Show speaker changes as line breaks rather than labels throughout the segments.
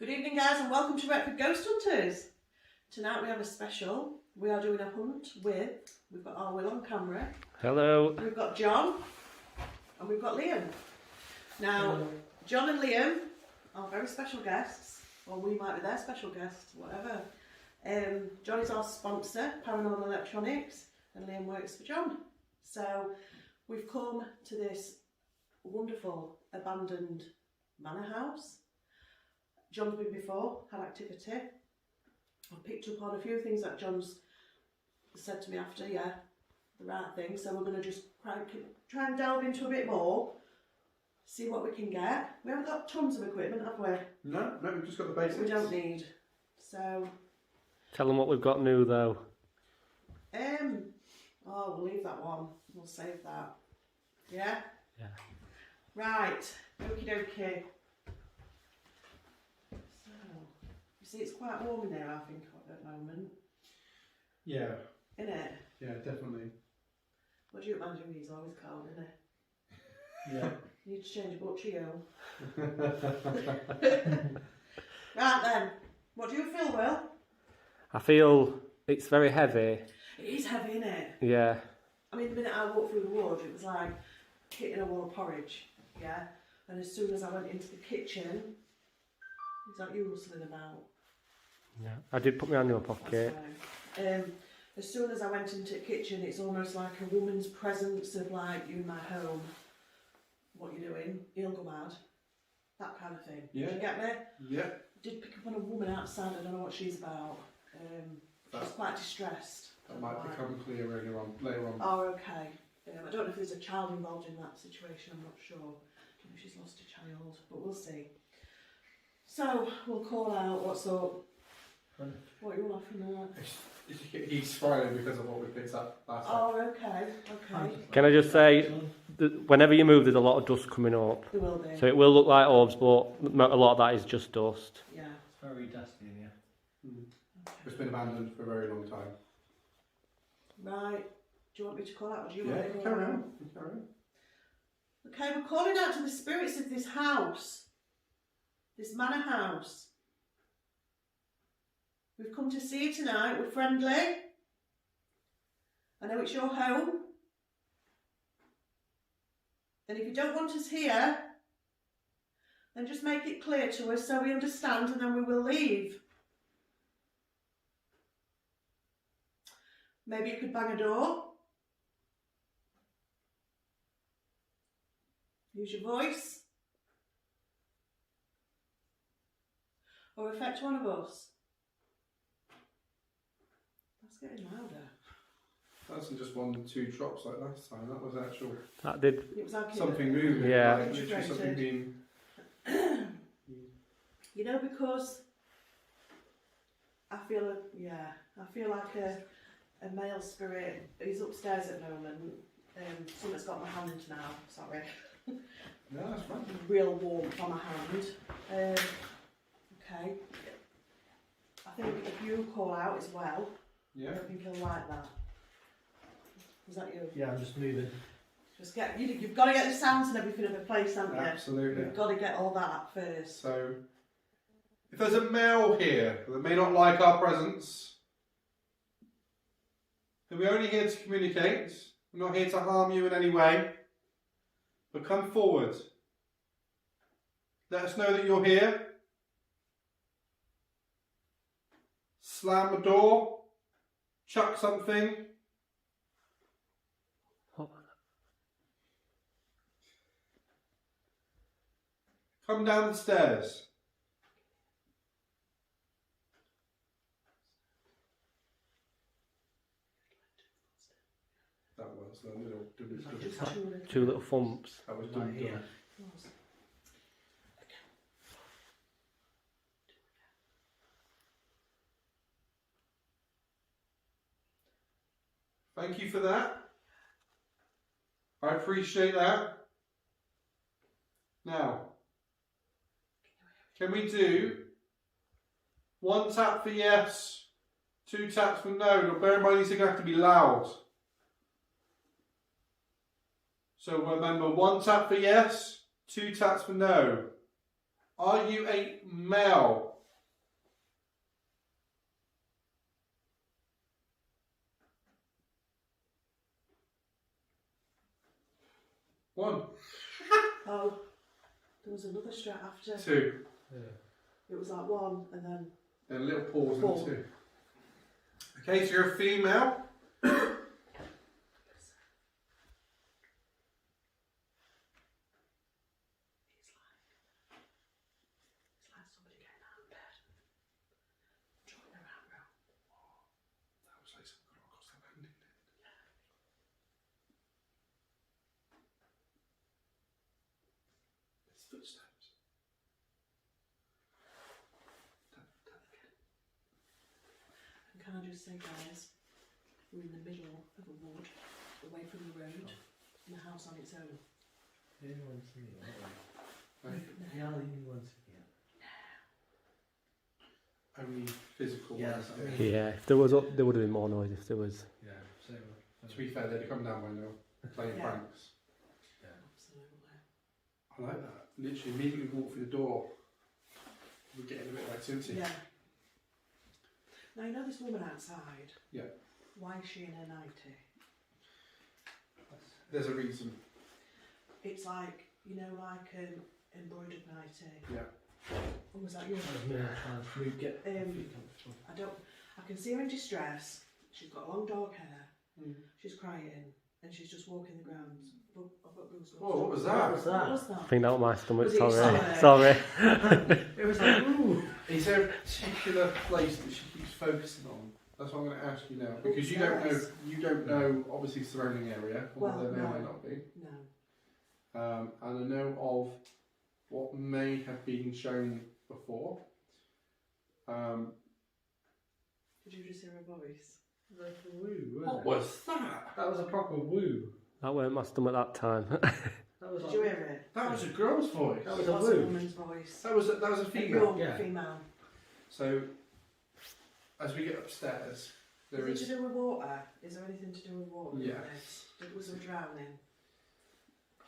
Good evening, guys, and welcome to Retford Ghost Hunters. Tonight we have a special. We are doing a hunt we've got our Will on camera.
Hello.
We've got John, and we've got Liam. Now, John and Liam are very special guests, or we might be their special guests, whatever. John is our sponsor, Paranormal Electronics, and Liam works for John. So, we've come to this wonderful abandoned manor house. John's been before, had activity. I've picked up on a few things that John's said to me after, the right thing. So we're going to just try and delve into a bit more, see what we can get. We haven't got tons of equipment, have we?
No, we've just got the basics.
We don't need. So.
Tell them what we've got new though.
We'll leave that one. We'll save that. Yeah?
Yeah.
Right. Okie dokie. See, it's quite warm in there, I think, at the moment.
Yeah.
Isn't it?
Yeah, definitely.
What do you imagine? He's always cold, isn't it?
Yeah.
You need to change a butcher, Right then, what do you feel, Will?
I feel it's very heavy.
It is heavy, isn't it?
Yeah.
I mean, the minute I walked through the wood, it was like hitting a wall of porridge, yeah? And as soon as I went into the kitchen, is that you rustling about?
Yeah. I did put my hand in my pocket.
That's fine. As soon as I went into the kitchen, it's almost like a woman's presence of like, you in my home, what you doing? You'll go mad. That kind of thing.
Yeah.
Did you get me?
Yeah.
Did pick up on a woman outside, I don't know what she's about. She's quite distressed.
That might become clear later on.
Oh, okay. I don't know if there's a child involved in that situation, I'm not sure. Maybe she's lost a child, but we'll see. So, we'll call out what's up. What are you laughing at?
He's smiling because of what we picked up last time.
Oh, okay.
Can I just say, that whenever you move, there's a lot of dust coming up.
There will be.
So it will look like orbs, but a lot of that is just dust.
Yeah.
It's very dusty in here.
Okay.
It's been abandoned for a very long time.
Right. Do you want me to call out or do you
Yeah,
want me to
carry on. Carry on.
Okay, we're calling out to the spirits of this house. This manor house. We've come to see you tonight. We're friendly. I know it's your home. And if you don't want us here, then just make it clear to us so we understand and then we will leave. Maybe you could bang a door. Use your voice. Or affect one of us. That's getting louder.
That wasn't just 1 or 2 drops like last time. That was actual
That did.
It was like
something moving.
Yeah.
Like literally something being.
You know, because I feel like a male spirit. He's upstairs at the moment. Someone's got my hand now. Sorry.
No, that's fine.
Real warmth on my hand. Okay. I think if you call out as well,
Yeah.
I think he'll like that. Is that you?
Yeah, I'm just moving.
Just you've got to get the sounds and everything in place, haven't you?
Absolutely.
You've got to get all that first.
So, if there's a male here that may not like our presence, then we're only here to communicate. We're not here to harm you in any way. But come forward. Let us know that you're here. Slam a door. Chuck something. Come down the stairs. That was the little.
Two little thumps.
That was
Right here.
Thank you for that. I appreciate that. Now, can we do 1 tap for yes, 2 taps for no? Now bear in mind these are going to have to be loud. So remember, 1 tap for yes, 2 taps for no. Are you a male? 1.
Oh, there was another straight after.
2.
It was like 1 and then.
Then a little pause
4.
and 2. Okay, so you're a female.
It's like somebody getting out of bed. Drawing around.
That was like something across the landing. It's footsteps.
And can I just say, guys, we're in the middle of a wood, away from the road, and the house on its own.
Anyone's here,
Right?
yeah, anyone's here.
Only physical
Yeah,
ones.
that's what I mean.
Yeah, if there was, there would have been more noise if there was.
Yeah, so.
To be fair, they'd come down by now, playing
Yeah.
pranks.
Absolutely.
I like that. Literally, immediately walk through the door, we're getting a bit of activity.
Yeah. Now, you know this woman outside?
Yeah.
Why is she in her 90?
There's a reason.
It's like, you know, like embroidered 90.
Yeah.
Or was that you?
That was me, I was trying to move, get my feet comfortable.
I can see her in distress. She's got long dark hair.
Mm.
She's crying and she's just walking the grounds. Oh, I've got goosebumps.
Oh, what was
What
that?
was
What
that?
was that?
I think that was my stomach.
Was it
Sorry,
your
sorry.
It was like, ooh.
Is there a particular place that she keeps focusing on? That's what I'm going to ask you now, because you don't know.
Upstairs.
You don't know, obviously, surrounding area,
Well,
although there may or
no.
may not be.
No.
And I know of what may have been shown before.
Did you just hear her voice?
Like a woo,
What
wasn't it?
was that?
That was a proper woo.
That weren't my stomach that time.
That was
Did
like,
you hear it?
That was a girl's voice.
That was
It
a
was a
woo.
woman's voice.
That was a female.
Yeah.
Female.
So, as we get upstairs, there
Is it
is.
to do with water? Is there anything to do with water?
Yes.
Was there drowning?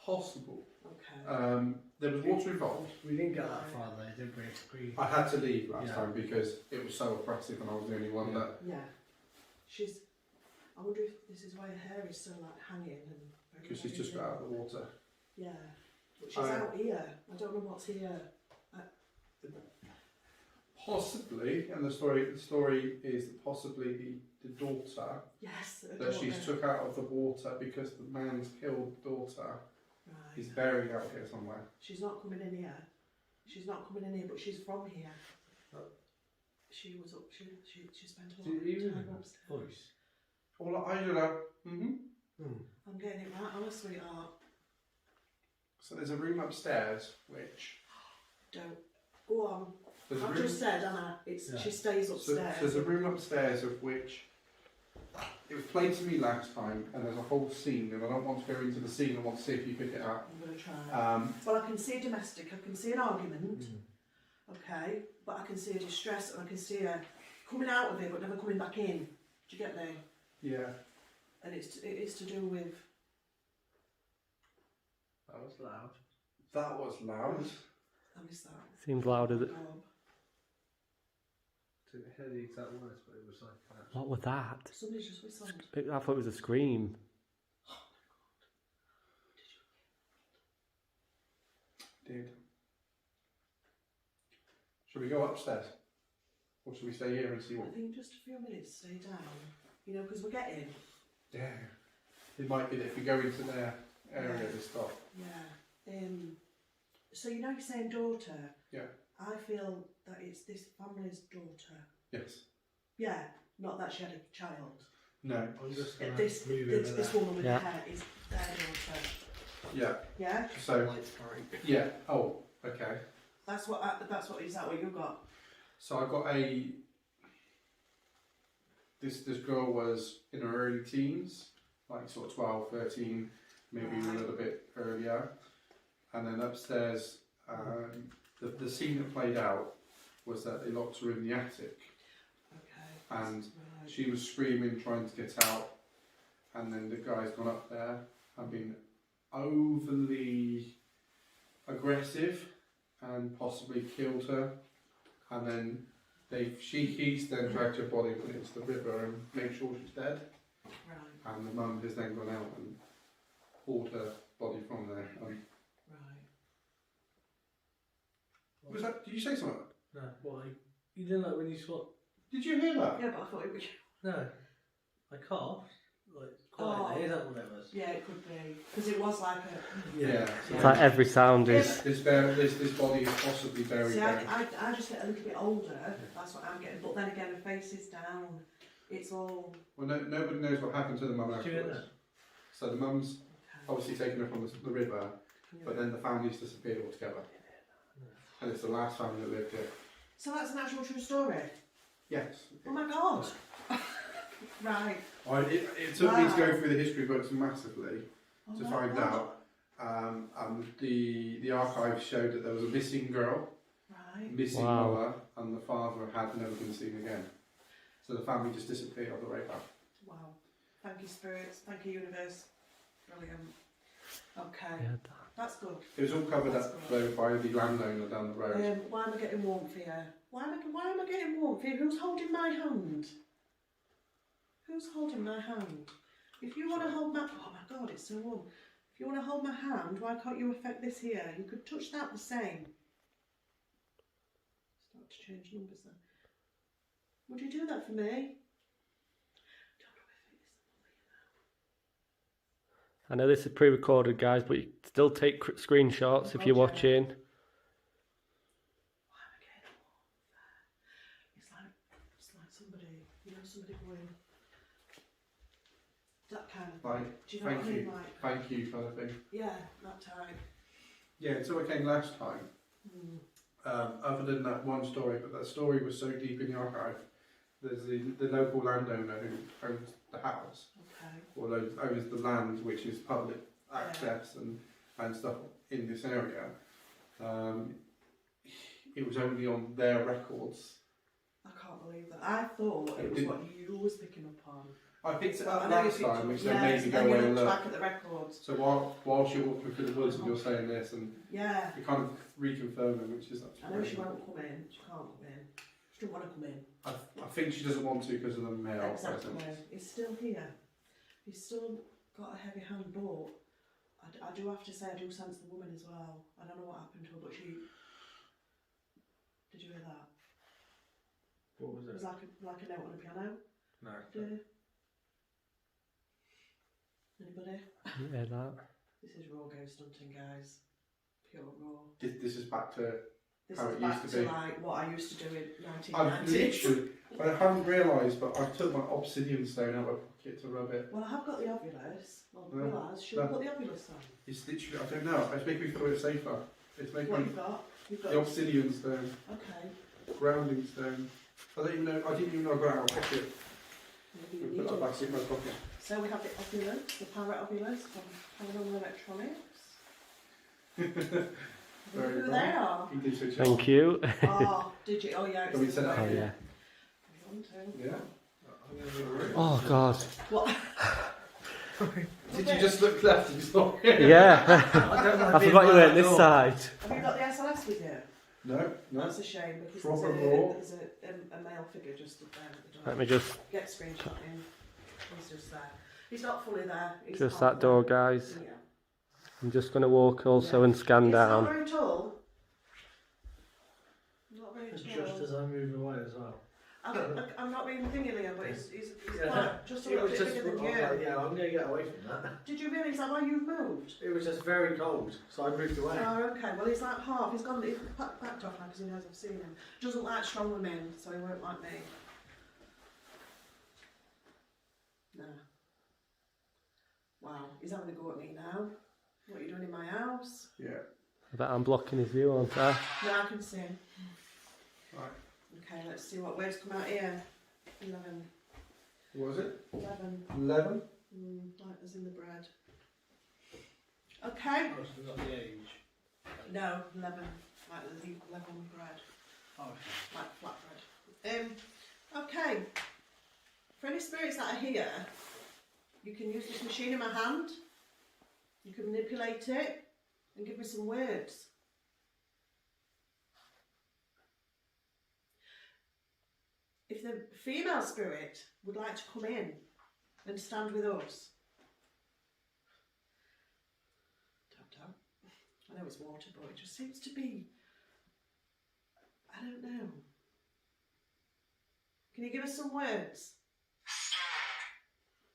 Possible.
Okay.
There was water involved.
we didn't get that far though, did we?
I had to leave last
Yeah.
time because it was so oppressive and I was the only one
Yeah.
that.
Yeah. She's. I wonder if this is why her hair is so like hanging and.
Because she's just got out of the water.
Yeah. But she's out here. I don't know what's here.
Possibly, and the story is that possibly the daughter
Yes. her
that she's
daughter.
took out of the water because the man's killed the daughter
Right.
is buried out here somewhere.
She's not coming in here. She's not coming in here, but she's from here.
Oh.
She was up. She spent a lot
Did you
of time
remember
upstairs.
voice?
All I do know.
I'm getting it right, honest sweetheart.
So there's a room upstairs which
Don't go on.
there's a
I've
room.
just said, Anna. It's
Yeah.
she stays
So
upstairs.
there's a room upstairs of which it was played to me last time, and there's a whole scene, and I don't want to go into the scene. I want to see if you pick it up.
I'm going to try.
Well,
Well, I can see a domestic. I can see an argument.
Mm.
Okay, but I can see a distress, and I can see her coming out of it, but never coming back in. Do you get me?
yeah.
And it is to do with.
That was loud.
That was loud.
I miss that.
Seems louder. Than,
Oh,
Didn't hear the exact words, but it was like that.
what was that?
somebody's just whistled.
I thought it was a scream.
Did. Should we go upstairs? Or should we stay here and see
I
what?
think just a few minutes, stay down. You know, because we're getting.
Yeah. It might be that if we go into their area, they stop.
Yeah. So you know you're saying daughter.
Yeah.
I feel that it's this family's daughter.
Yes.
Yeah. Not that she had a child.
No.
I'm just gonna
This
move
this,
over
this
there.
woman with
Yeah.
the hair is their daughter.
Yeah.
Yeah.
So
Lights bright.
yeah. Oh. Okay.
That's what. Is that what you got?
So I got a. This girl was in her early teens, like sort of 12, 13, maybe a
Right.
little bit earlier. And then upstairs, the scene that played out was that they locked her in the attic.
Okay.
And
Right.
she was screaming, trying to get out. And then the guy's gone up there and been overly aggressive and possibly killed her. And then he's then dragged her body, put it into the river and made sure she's dead.
Right.
And the mum has then gone out and hauled her body from there.
Right.
Was that? Did you say something?
No, why? You didn't like when you swap.
Did you hear that?
Yeah, but I thought it was.
No. I coughed. Like, quietly. Is that what it was?
Yeah, it could be. Because it was like a.
Yeah.
It's like every sound is.
This body is possibly buried
See,
there.
I just get a little bit older. That's what I'm getting. But then again, the face is down. It's all.
Well, nobody knows what happened to the mum
Did you hear
afterwards.
that?
So the mum's
Okay.
obviously taken her from the river, but then the family's disappeared altogether. And it's the last family that lived here.
So that's an actual true story.
Yes.
Oh my god. Right.
It took me to go through the history books massively
Oh
to
my
find
God.
out. And the archives showed that there was a missing girl,
Right.
missing
Wow.
mother, and the father had never been seen again. So the family just disappeared on the way back.
Wow. Thank you, spirits. Thank you, universe. Brilliant. Okay.
Yeah,
That's good.
It was all covered
That's
up
good.
though by the landowner down the road.
Why am I getting warmth here? Why am I getting warmth here? Who's holding my hand? Who's holding my hand? If you want to hold my... Oh my god, it's so warm. If you want to hold my hand, why can't you affect this here? You could touch that the same. Start to change numbers then. Would you do that for me? Don't know if it is
I know this is pre-recorded, guys, but you still take screenshots if you're
Roger.
watching.
Why am I getting warmth there? It's like somebody, somebody going... That kind of thing. Do you know what I mean? Like,
Thank you kind of thing.
yeah, that type.
Yeah, until I came last time. Other than that one story, but that story was so deep in the archive. There's the local landowner who owns the house,
Okay.
or owns the land which is public access and stuff in this area. It was only on their records.
I can't believe that. I thought it was what you was picking up on.
I picked it
I
up
know you
last
picked
time,
up-
which they
yeah,
made me
so
go
then you
away and
looked
look.
back at the records.
So whilst you're walking through the woods and you're saying this, and
Yeah.
you're kind of reconfirming, which is
I know she won't come in. She can't come in. She doesn't want to come in.
I think she doesn't want to because of the male
Exactly.
presence.
He's still here. He's still got a heavy hand, but I do have to say I do sense the woman as well. I don't know what happened to her, but she... Did you hear that?
What was
It was
it?
like a note on a piano.
No.
Anybody?
Yeah, that.
This is raw ghost hunting, guys. Pure raw.
This is back to
This
how
is
it
back
used to be.
like what I used to do in
I've
1990s.
literally, I haven't realised, but I took my obsidian stone out of my pocket to rub it.
Well, I have got the ovulus. Well,
No,
realise, should we
no.
put the ovulus on?
It's literally, I don't know, it's making me feel a bit safer. It's making
What
me,
you've got? You've got...
the obsidian stone,
Okay.
grounding stone. I didn't even know I got it out of my pocket.
Maybe
I
you
put
need
that back
it.
in my pocket.
So we have the ovulus, the parrot ovulus from Paranormal Electronics.
Very
Who
well.
they are?
You did switch it
Thank
off.
you.
Oh, did you? Oh, yeah.
Can we
it's
set it
the
up?
Oh,
way.
yeah.
One, two.
Yeah.
Oh, God.
What?
Did you just look left and saw it?
Yeah.
I don't like
I
being
forgot you
by
were
that
at this
door.
side.
Have you got the SLS with you?
No, no.
That's a shame because
Proper
there's
raw.
a male figure just up there at the door.
Let me just,
Get screenshot in. He's just there. He's not fully there. He's
just
half
that door,
there.
guys.
Yeah.
I'm just going to walk also and scan
It's not
down.
very tall. Not very
Just
tall.
as I move away as well.
I'm not being thingy, Liam, but he's
Yeah.
quite, just a
It
little
was
bit
just,
bigger than
I was
you.
like, yeah, I'm going to get away from that.
Did you realise that why you've moved?
It was just very cold, so I moved away.
Oh, okay. Well, he's like half. He's gone. He's backed off now because he knows I've seen him. Doesn't like strong women, so he won't like me. Nah. Wow. He's having a go at me now. What are you doing in my house?
Yeah.
I bet I'm blocking his view, aren't I?
Yeah, I can see him.
Right.
Okay, let's see what waves come out here. 11.
What was it?
11.
11?
Like as in the bread. Okay.
Oh, so not the age.
No, 11. Like the 11 bread.
Oh,
Like flat bread. Okay. For any spirits that are here, you can use this machine in my hand. You can manipulate it and give me some words. If the female spirit would like to come in and stand with us, I know it's water, but it just seems to be. I don't know. Can you give us some words?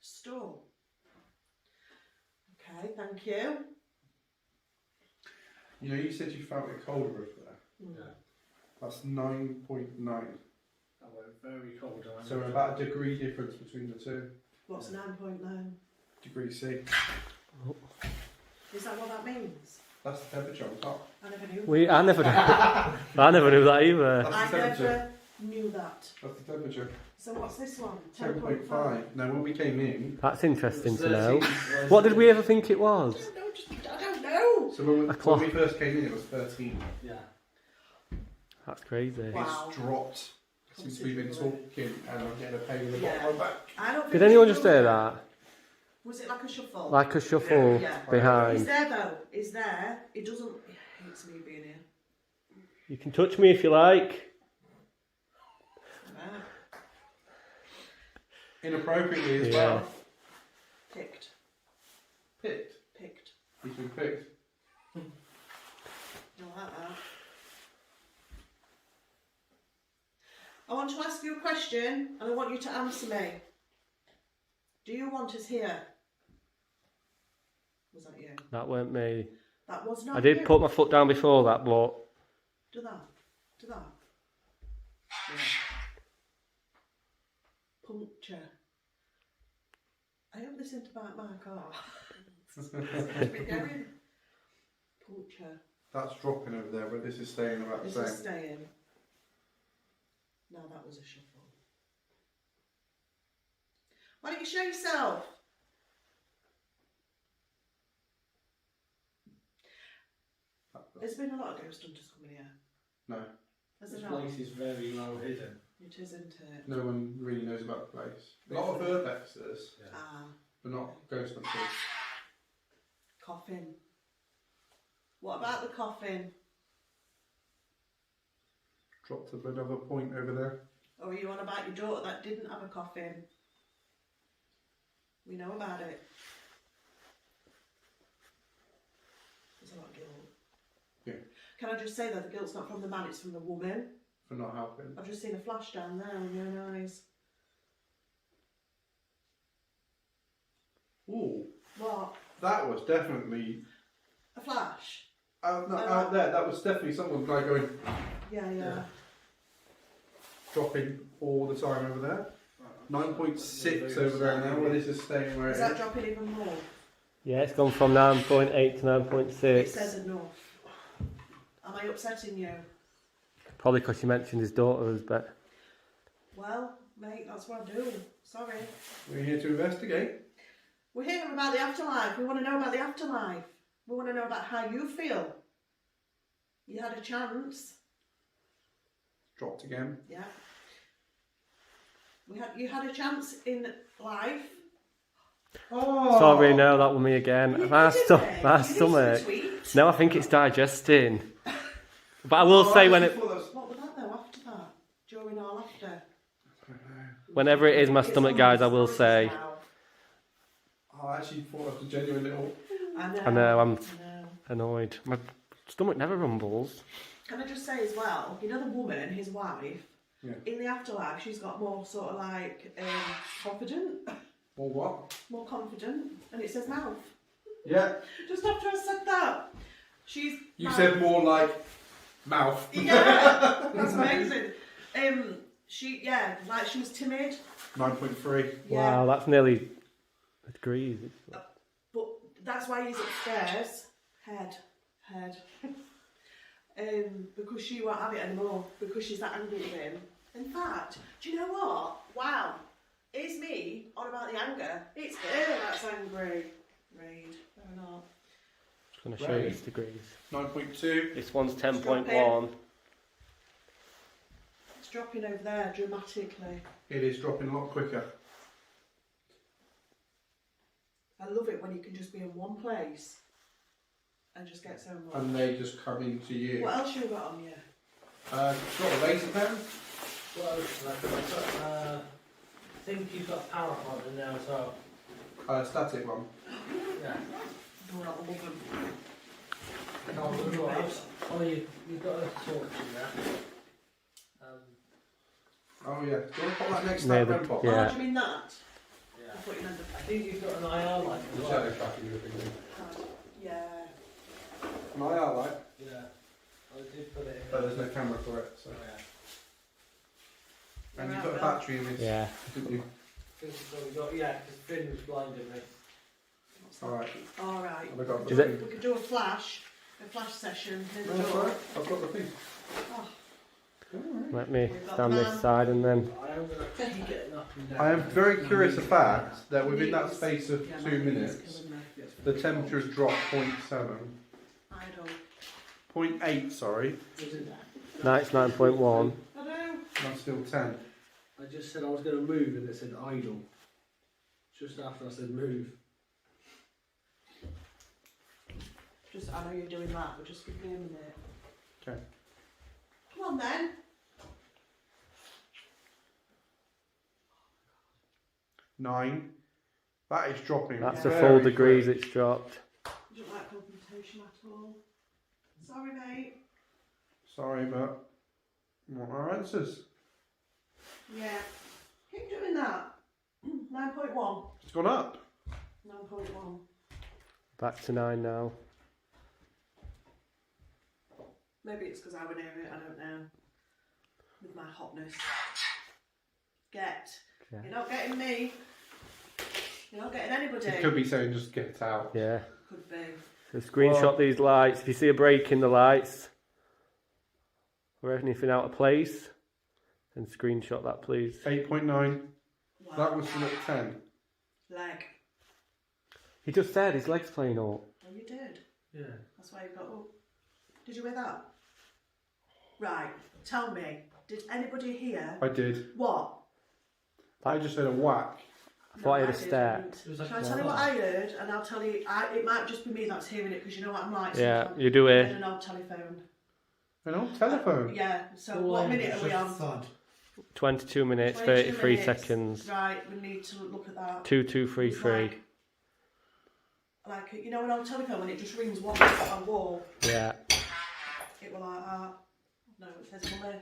Store. Okay, thank you.
You know, you said you felt it colder over there.
Yeah.
That's 9.9.
That went very cold.
So about a degree difference between the two.
What's 9.9?
Degree C.
Is that what that means?
That's the temperature on top.
I never knew.
I never knew. I never knew that either.
That's
I
the temperature.
never knew that.
That's the temperature.
So what's this one?
10.5. Now when we came in,
That's interesting to know. What did we ever think it was?
I don't know.
so when
A clock.
we first came in, it was 13.
Yeah.
That's crazy.
Wow.
It's dropped since we've been talking, and I'm getting a pain in the bottom of my back.
I don't think
Did anyone
we
just
knew
say that?
Was it like a shuffle?
Like a shuffle
Yeah. It's
behind.
there though. It's there. It doesn't. It hates me being here.
You can touch me if you like.
Ah,
Inappropriately as
Yeah.
well.
picked.
Picked.
Picked.
He's been picked.
Don't like that. I want to ask you a question and I want you to answer me. Do you want us here? Was that you?
That weren't me.
That was not
I did
you.
put my foot down before that, but
Do that. Do that. Yeah. Puncture. I hope this isn't about my car. Keep it going. Puncture.
That's dropping over there, but this is staying about the
This is
same.
staying. No, that was a shuffle. Why don't you show yourself? There's been a lot of ghost hunters coming here.
No,
Has
This
there not?
place is very well hidden.
It isn't it?
no one really knows about the place. A lot of urbexers,
Yeah.
Ah,
but not ghost hunters.
coffin. What about the coffin?
Dropped to another point over there.
Or are you on about your daughter that didn't have a coffin? We know about it. There's a lot of guilt.
Yeah.
Can I just say that the guilt's not from the man, it's from the woman?
For not helping.
I've just seen a flash down there in your own eyes.
Ooh,
What?
that was definitely.
A flash?
No, out there, that was definitely someone like going
Yeah.
dropping all the time over there. 9.6 over there now, where this is staying where it
Is
is.
that dropping even more?
yeah, it's gone from 9.8 to
It
9.6.
says enough. Am I upsetting you?
Probably because you mentioned his daughters, but
Well, mate, that's what I do. Sorry.
We're here to investigate.
We're hearing about the afterlife. We want to know about the afterlife. We want to know about how you feel. You had a chance.
Dropped again.
Yeah. You had a chance in life.
Oh!
sorry, no, that was me again. My
You
stomach.
didn't.
My
You didn't
stomach.
tweet.
No, I think it's digesting. But I will say when it,
What was that though after that? During or after?
whenever it is my stomach, guys, I will say.
Oh, I actually thought it was a genuine little.
I
I know, I'm
I know.
annoyed. My stomach never rumbles.
Can I just say as well, you know the woman, his wife,
Yeah.
in the afterlife, she's got more sort of like confident,
Or what?
more confident, and it says mouth.
Yeah.
Just after I said that, she's.
You
mouth.
said more like mouth.
Yeah, that's amazing. Like she was timid.
9.3.
Yeah,
Wow, that's nearly a degree.
but that's why he's upstairs. Head. Because she won't have it anymore because she's that angry with him. In fact, do you know what? Wow, it's me on about the anger. It's her that's angry. Read, fair enough.
I'm going to show you its degrees.
9.2.
This one's
Stop
10.1.
It's dropping over there dramatically.
It is dropping a lot quicker.
I love it when you can just be in one place and just get so much.
And they just come into you.
What else you got on you?
Got a laser pen.
What else? I think you've got a power pod in there as well.
Static one.
Yeah.
Don't want to love them.
Oh, you've got a torch in there.
Oh yeah. Do you want to put that next to
Near
that
the-
red box?
yeah.
Oh, do you mean that?
Yeah.
I thought you meant the
I think you've got an IR light as
The
well.
shadow tracking you were thinking.
Yeah.
An IR light,
Yeah. I did put it in.
but there's no camera for it. So.
Yeah.
And you put a battery in this,
Yeah.
didn't you?
I think it's what we got. Yeah, because Finn was blinding me.
Alright.
Alright.
Have I got the
Is
thing?
it-
We could do a flash session near the
No, that's
door.
alright. I've got the thing.
Oh,
Alright.
Let me
We've got
stand
the
this
man.
side and then.
I am going to keep getting up and down.
I am very curious of fact that within that
Knees.
space of
yeah,
2
my knees
minutes,
killing me.
the temperature has dropped 0.7.
I don't.
0.8, sorry.
Was it?
Night's 9.1.
I know.
That's still 10.
I just said I was going to move and it said idle. Just after I said move.
Just, I know you're doing that, but just give me a minute.
Okay.
Come on then.
9. That is dropping.
That's a
very
full degrees
quick.
it's dropped.
I don't like confrontation at all. Sorry, mate.
Sorry, but what are our answers?
Yeah. Keep doing that. 9.1.
It's gone up.
9.1.
Back to 9 now.
Maybe it's because I would hear it, I don't know. With my hotness. Get.
Yeah.
You're not getting me. You're not getting anybody.
It could be saying just get out.
Yeah.
Could be.
So screenshot
Well-
these lights. If you see a break in the lights or anything out of place, then screenshot that, please.
8.9.
Wow.
That was still at 10.
Leg.
He just said his leg's playing up.
Oh, you did.
Yeah.
That's why you got up. Did you hear that? Right. Tell me. Did anybody hear
I did.
what?
I just heard a whack.
I thought I had a
didn't.
step.
It was like
Shall I tell you what I heard? And I'll tell you, it might just be me that's hearing it because you know what I'm like.
Yeah,
sometimes.
you do
I had
it.
an old telephone.
An old telephone.
Yeah, so what minute are we on?
Thud.
22 minutes,
22
33
minutes.
seconds.
Right, we need to look at that.
2233.
Like, you know, an old telephone when it just rings once on the wall,
Yeah.
it will like that. No, it says money.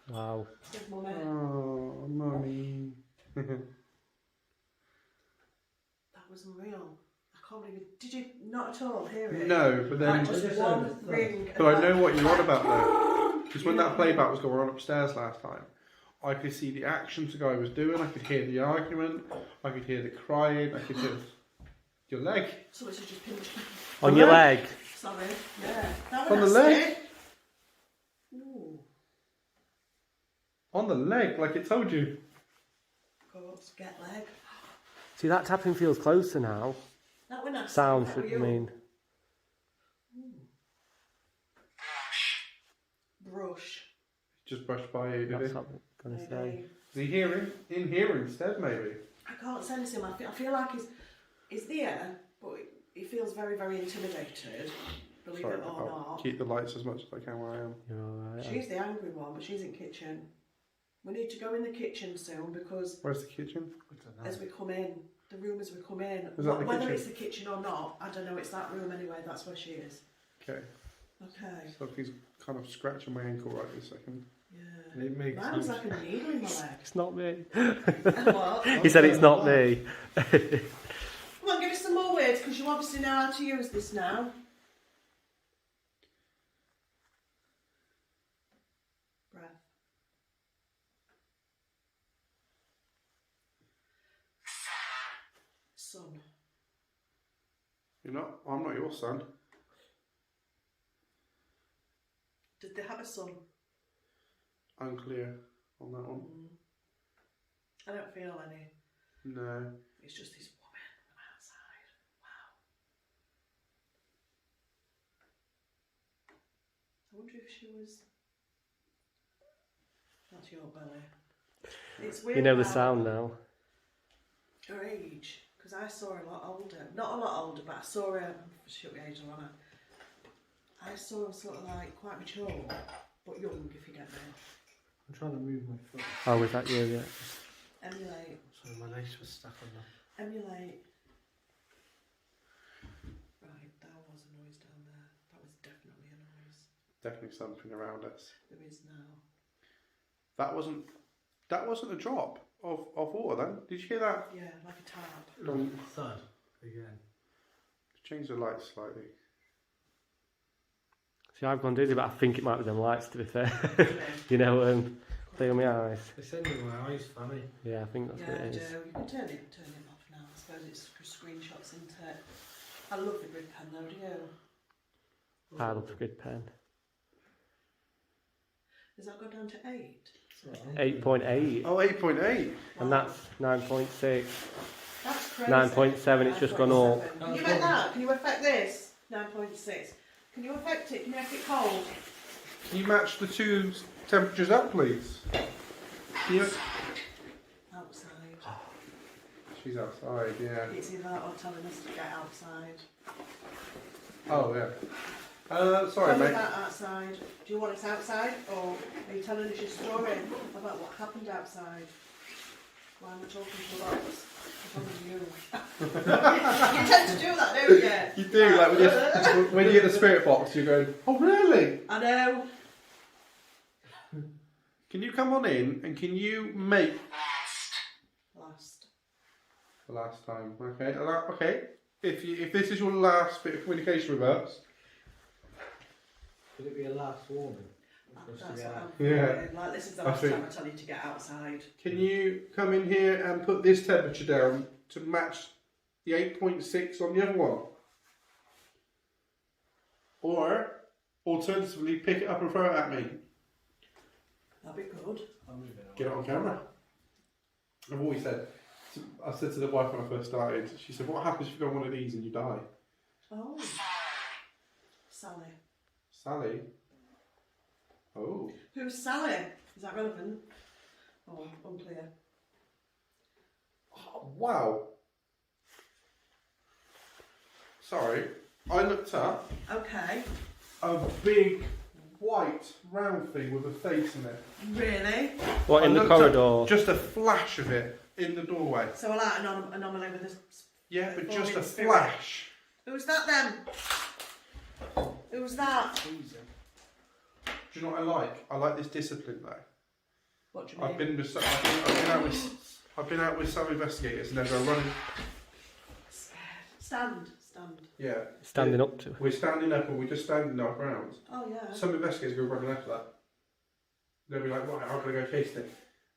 Wow.
It says money.
Oh, mummy.
That was unreal. I can't believe it. Did you not at all hear it?
No, but
Like
then.
just one ring.
But I know what you're on about though. Because when that playback was going on upstairs last time, I could see the actions the guy was doing, I could hear the argument, I could hear the crying, I could hear your leg.
So it's just pinched.
On your leg.
Sorry. Yeah. That
On the
was
leg?
nasty. Ooh.
On the leg, like it told you.
Of course, get leg.
See, that tapping feels closer now.
That went nasty.
Sound
That
should
were you.
mean.
Brush.
Just brushed by you, did
That's
he?
what I'm going to say.
Maybe.
Is he hearing? In here instead, maybe?
I can't sense him. I feel like he's there, but he feels very, very intimidated. Believe
Sorry,
it or
I'll
not.
keep the lights as much as I can where I am.
You're alright.
She's the angry one, but she's in kitchen. We need to go in the kitchen soon because
Where's the kitchen?
as we come in, the room as we come in,
Is that the
whether
kitchen?
it's the kitchen or not, I don't know. It's that room anyway. That's where she is.
Okay.
Okay.
So he's kind of scratching my ankle right this second.
Yeah.
It makes
Mine was like a needle in my leg.
It's not me.
What?
He said it's not me.
Come on, give us some more words because you obviously know how to use this now. Breath. Sun.
You're not? I'm not your son.
Did they have a son?
Unclear on that one.
I don't feel any.
No.
It's just this woman outside. Wow. I wonder if she was. That's your belly. It's weird.
You know the
how
sound now.
Her age, because I saw her a lot older. Not a lot older, but I saw her. Shut the age on her. I saw her sort of like quite mature, but young, if you get me.
I'm trying to move my foot.
Oh, was that you? Yeah.
Emulate.
Sorry, my lace was stuck on that.
Emulate. Right, that was a noise down there. That was definitely
Definitely something around us.
There is now.
That wasn't a drop of water then. Did you hear that?
Yeah, like a tap.
Thud again.
Change the lights slightly.
See, I've gone dizzy, but I think it might be them lights, to be fair.
Okay.
You know, thing on my eyes.
It's sending my eyes funny.
Yeah, I think that's
Yeah,
what
I
it
do.
is.
You can turn it off now. I suppose it's for screenshots, isn't it? I love the grid pen though, do you?
I love the grid pen.
Does that go down to 8?
8.8.
Oh, 8.8.
And that's 9.6.
That's crazy.
9.7, it's just gone up.
9.7. Can you make that? Can you affect this? 9.6. Can you affect it? Can you make it cold?
Can you match the two temperatures up, please? Can you...
Outside.
She's outside, yeah.
It's either that or telling us to get outside.
Oh, yeah. Sorry,
Tell me
mate.
about outside. Do you want us outside, or are you telling us your story about what happened outside? Why am I talking to rocks? I'm you. You tend to do that, don't you?
You do, like when you get the spirit box, you're going, oh, really?
I know.
Can you come on in and can you make
Last.
the last time? Okay, okay. If this is your last bit of communication with us,
Could it be a last warning?
That's what I'm
Yeah.
feeling. Like, this is the
I
last
think-
time I tell you to get outside.
can you come in here and put this temperature down to match the 8.6 on the other one? Or, alternatively, pick it up and throw it at me.
That'd be good.
I'm moving on.
Get it on camera. I've always said, I said to the wife when I first started, she said, what happens if you go on one of these and you die?
Oh. Sally.
Sally? Oh.
Who's Sally? Is that relevant? Oh, unclear.
Oh, wow. Sorry, I looked up
Okay.
a big white round thing with a face in it.
Really?
What,
I
in the
looked up
corridor?
Just a flash of it in the doorway.
So I like an anomaly with this.
Yeah, but just a
falling spirit.
flash.
Who's that then? Who's that?
Do you know what I like? I like this discipline though.
What do you mean?
I've been out with some investigators and they go running.
Stand.
Yeah.
Standing up to.
We're standing up and we're just standing our ground.
Oh yeah.
Some investigators go running after that. They'll be like, right, I'm going to go chase it.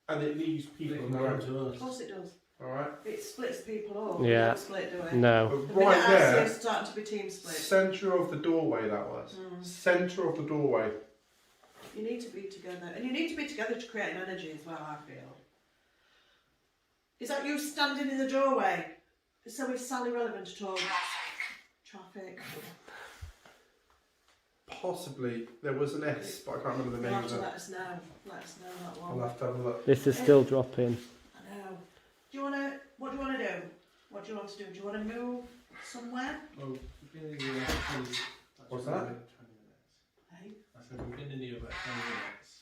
And it leaves
They
people
can
on their
come
own.
to us.
Of course it does.
Alright?
It splits people up.
Yeah.
We don't split, do we?
No.
But
The minute
right
I see
there,
it's starting to be team split.
centre of the doorway that was. Centre of the doorway.
You need to be together. And you need to be together to create an energy as well, I feel. Is that you standing in the doorway? So is Sally relevant at all? Traffic.
Possibly. There was an S, but I can't remember the
You'll
name
have
of
to
it.
let us know. Let us know that
I'll
one.
have to have a look.
This is still dropping.
I know. Do you wanna? What do you wanna do? What do you want to do? Do you want to move somewhere?
Well, we've been in here about
What's that?
20 minutes.
Hey.
I said we've been in here about 20 minutes.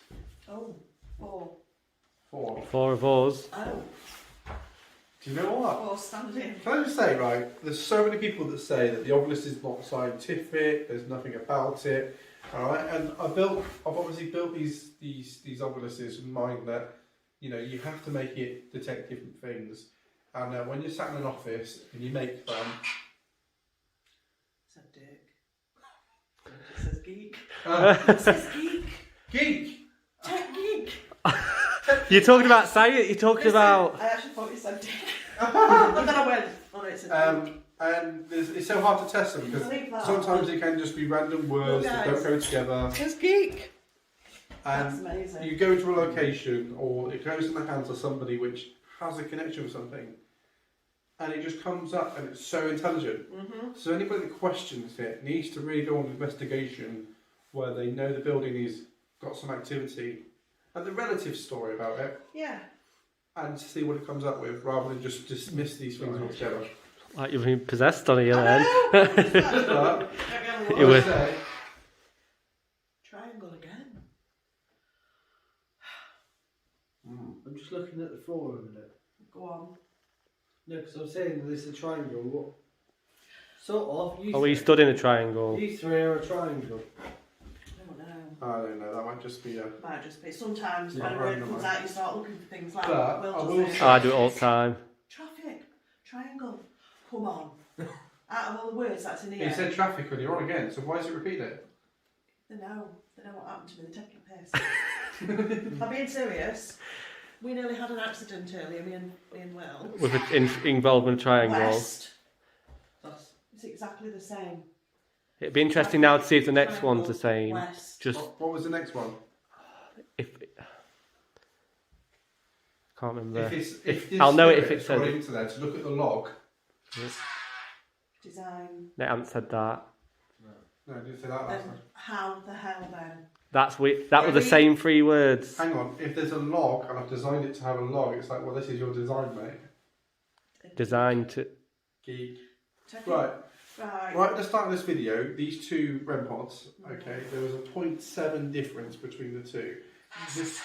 Oh. 4.
4.
4 of us.
Oh.
Do you know what?
4 standing.
Can I just say, right, there's so many people that say that the obelisk is not scientific, there's nothing about it, alright, and I've obviously built these obelisks in mind that, you know, you have to make it detect different things, and when you're sat in an office and you make them...
It said dick. It says geek. It says geek.
Geek!
Tech geek.
You're talking about science, you're talking
Listen,
about...
I actually thought it said dick. And then I went, oh no, it said geek.
And it's so hard to test them because
Believe that.
sometimes it can just be random words that don't go together.
It says geek. That's
And
amazing.
you go to a location or it goes in the hands of somebody which has a connection with something and it just comes up and it's so intelligent. So anybody that questions it needs to really go on an investigation where they know the building has got some activity and the relative story about it
Yeah.
and see what it comes up with rather than just dismiss these things altogether.
Like you've been possessed on here then.
But
You were-
I say,
Triangle again.
I'm just looking at the floor a minute.
Go on.
No, because I'm saying there's a triangle. What? Sort of. You
Oh, we stood in a triangle.
You three are a triangle.
I don't know.
I don't know, that might just be a...
Might just be. Sometimes
Yeah,
when a word
random,
comes
right.
out, you start looking for things like,
But I
Will
will
just
say-
say,
I do it all the time.
traffic, triangle, come on. Out of all the words that's in here,
He said traffic earlier on again, so why does it repeat it?
they know what happened to me, they're taking the piss. I'm being serious. We nearly had an accident earlier, me and Will.
With an involvement triangle.
West,
That's
it's exactly the same.
It'd be interesting now to see if the next
Triangle,
one's the same.
West.
Just
What was the next one?
if can't remember.
If
I'll know it if
spirit
it says
got
it.
into there to look at the log.
Design.
They haven't said that.
No, I didn't say that last
And
time.
how the hell then?
That were the
Maybe-
same 3 words.
Hang on, if there's a log and I've designed it to have a log, it's like, well, this is your design, mate.
Designed to.
Geek.
Check
Right,
it. Right.
right at the start of this video, these two REM pods, okay, there was a 0.7 difference between the two. This,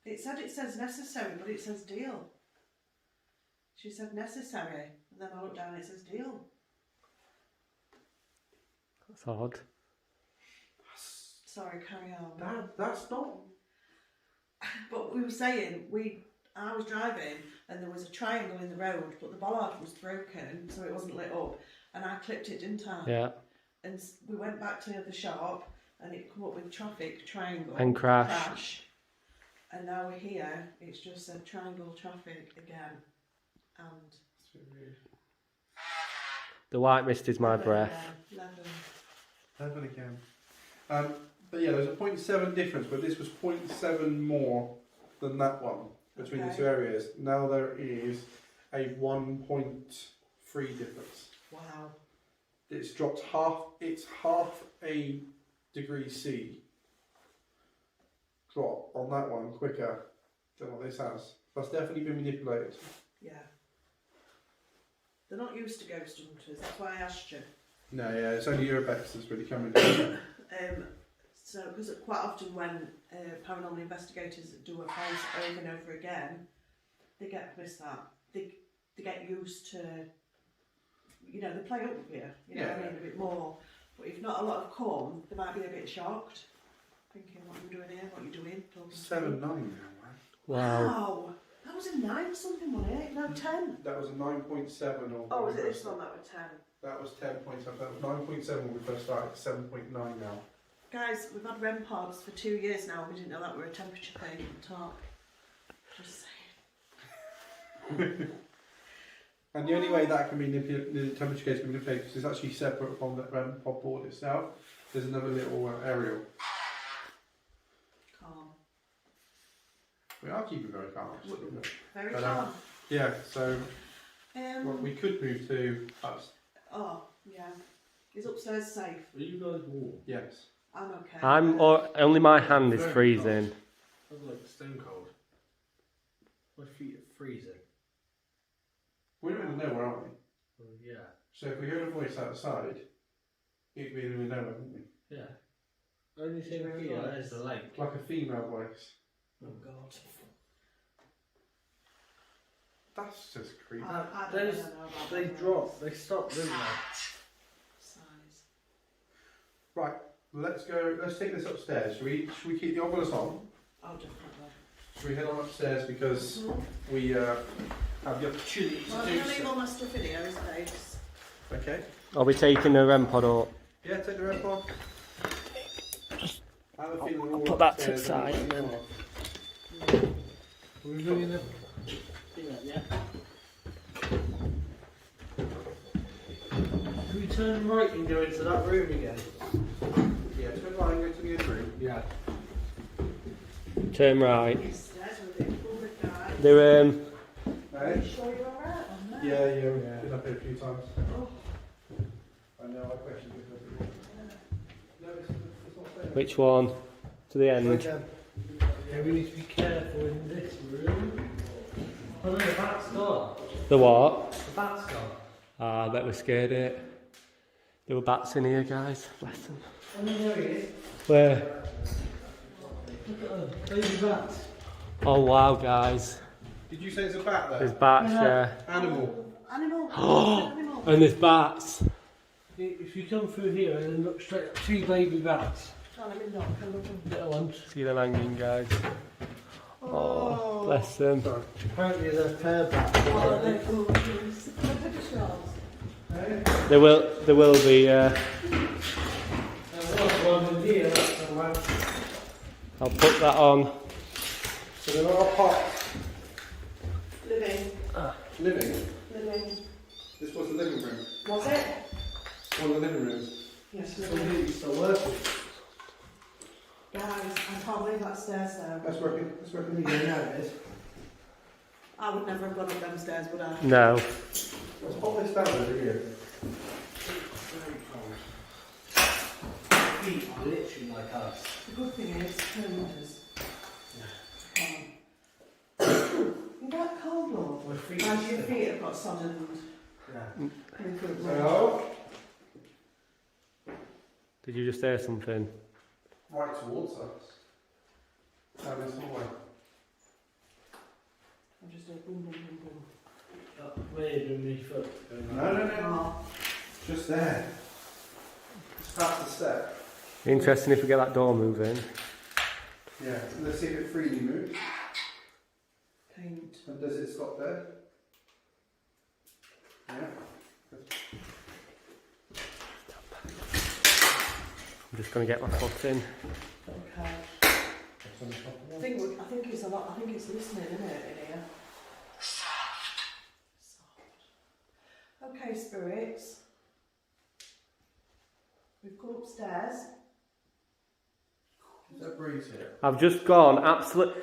It says necessary, but it says deal. She said necessary, and then I look down and it says deal.
That's odd.
Sorry, carry on.
that's not...
But we were saying, I was driving and there was a triangle in the road, but the bollard was broken, so it wasn't lit up. And I clipped it, didn't I?
Yeah.
And we went back to the shop and it come up with traffic, triangle.
And crash.
And now we're here, it's just said triangle, traffic again. And
The white mist is my
level
breath.
again, level.
11 again. But yeah, there's a 0.7 difference, but this was 0.7 more than that one between the
Okay.
two areas. Now there is a 1.3 difference.
Wow.
It's dropped half. It's half a degree C drop on that one quicker than what this has. That's definitely been manipulated.
Yeah. They're not used to ghost hunters, that's why I asked you.
No, yeah, it's only Eurobex that's really coming down.
So, because quite often when paranormal investigators do a case over and over again, they get they get used to, they play up with you, you know what I
Yeah.
mean, a bit more. But if not a lot have come, they might be a bit shocked, thinking, what are you doing here, what are you doing, talking to
7.9 now, man.
Wow.
Wow, that was a 9 something, wasn't it? No, 10.
That was a 9.7 or...
Oh, was it this one that was 10?
That was 10.7. That was 9.7 when we first started. 7.9 now.
Guys, we've had REM pods for 2 years now. We didn't know that we were a temperature thing on top. Just saying.
And the only way that can be the temperature gauge can be manipulated is it's actually separate from the REM pod board itself. There's another little aerial.
Calm.
We are keeping very calm.
Very
But,
calm.
Yeah, so well, we could move to us.
Oh, yeah. Is upstairs safe?
Are you guys warm?
Yes.
I'm okay.
Only my hand is freezing.
I'm like stone cold. My feet are freezing.
We're in the nowhere, aren't we?
Well, yeah.
So if we heard a voice outside, it'd be in the nowhere, wouldn't we?
Yeah. Only thing here is the lake.
Like a female voice.
Oh, God.
That's just creepy.
I don't
Those,
know about
they
that.
drop, they stop, don't they?
Size.
Right, let's go. Let's take this upstairs. Should we keep the obolus on?
Oh, definitely.
Should we head on upstairs because
Mm-hmm.
we have the opportunity
Well,
to
I'm
do
going to leave
so.
all my stuff in here, isn't it?
Okay.
Are we taking the REM pod up?
Yeah, take the red one. I have a feeling we're all
put that to the
upstairs
side and then-
Are we doing it? Yeah. Can we turn right and go into that room again?
Yeah, turn right and go to the other room.
Yeah.
Turn right.
Stairs with it. All the guys.
They're
Are
Hey?
you sure you're alright on that?
Yeah, we've been up here a few times.
Oh,
I know, I questioned it. No, it's not fair.
which one? To the end.
Yeah, we need to be careful in this room. Oh no, the bat's gone.
The what?
The bat's gone.
Ah, I bet we scared it. There were bats in here, guys. Bless them.
Oh no, there he is.
Where?
Look at them, baby bats.
Oh wow, guys.
Did you say it's a bat there?
There's bats, yeah.
Animal.
Animal.
Oh,
Animal.
and there's bats.
If you come through here and then look straight at 2 baby bats.
Oh, Don't let me knock. I love them.
Little ones.
See them hanging, guys. Oh, bless them.
Apparently they're pair back.
Oh, they're gorgeous. Look at the shells.
There will be.
One in here, that's all right.
I'll put that on.
So there are pots.
Living.
Living.
Living.
This was the living room.
Was it?
One of the living rooms.
Yes,
So
living.
you still working?
Guys, I can't believe that stairs there.
That's working. That's working.
You know it is.
I would never have gone up them stairs, would I?
No.
Let's pop this down over here.
Very cold. Feet are literally like us.
The good thing is, no winters. You get cold, love.
My feet
And
are
your
stiff.
feet have got soddened.
Yeah.
Hello.
Did you just say something?
Right towards us. Down this hallway.
I'm just doing boom, boom, boom, boom.
That weird with me foot going
No,
on.
no, no. Just there. Just past the step.
Interesting if we get that door moving.
Yeah. Let's see if it freely moves.
Paint.
And does it stop there? Yeah.
I'm just going to get my foot in.
Okay.
What's on the top of
I
that?
think it's a lot. I think it's listening, isn't it, in here? Soft. Okay, spirits. We've come upstairs.
Is that breeze here?
I've just gone absolute.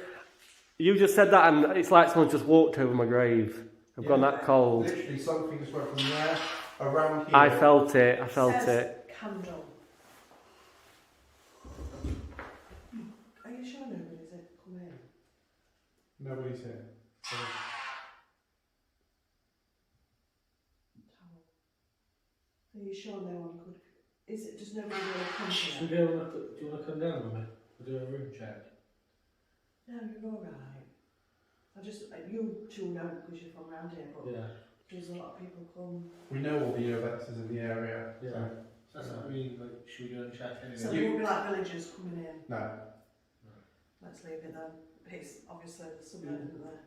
You just said that, and it's like someone just walked over my grave. I've gone that cold.
Literally, something just went from there around here.
I felt it. I felt
Says
it.
Candle. Are you sure nobody's come in?
Nobody's here.
Towel. Are you sure no one could? Is it just nobody really come
Should
here?
we go and do you want to come down with me? We'll do a room check.
No, you're all right. I just you two know because you're from around here, but
Yeah.
there's a lot of people come.
We know all the Ovexes in the area.
Yeah.
So.
That's what I mean, like, should we go and check anyway?
So there won't be like villagers coming in.
No.
Let's leave it then. It's obviously the suburb, isn't there?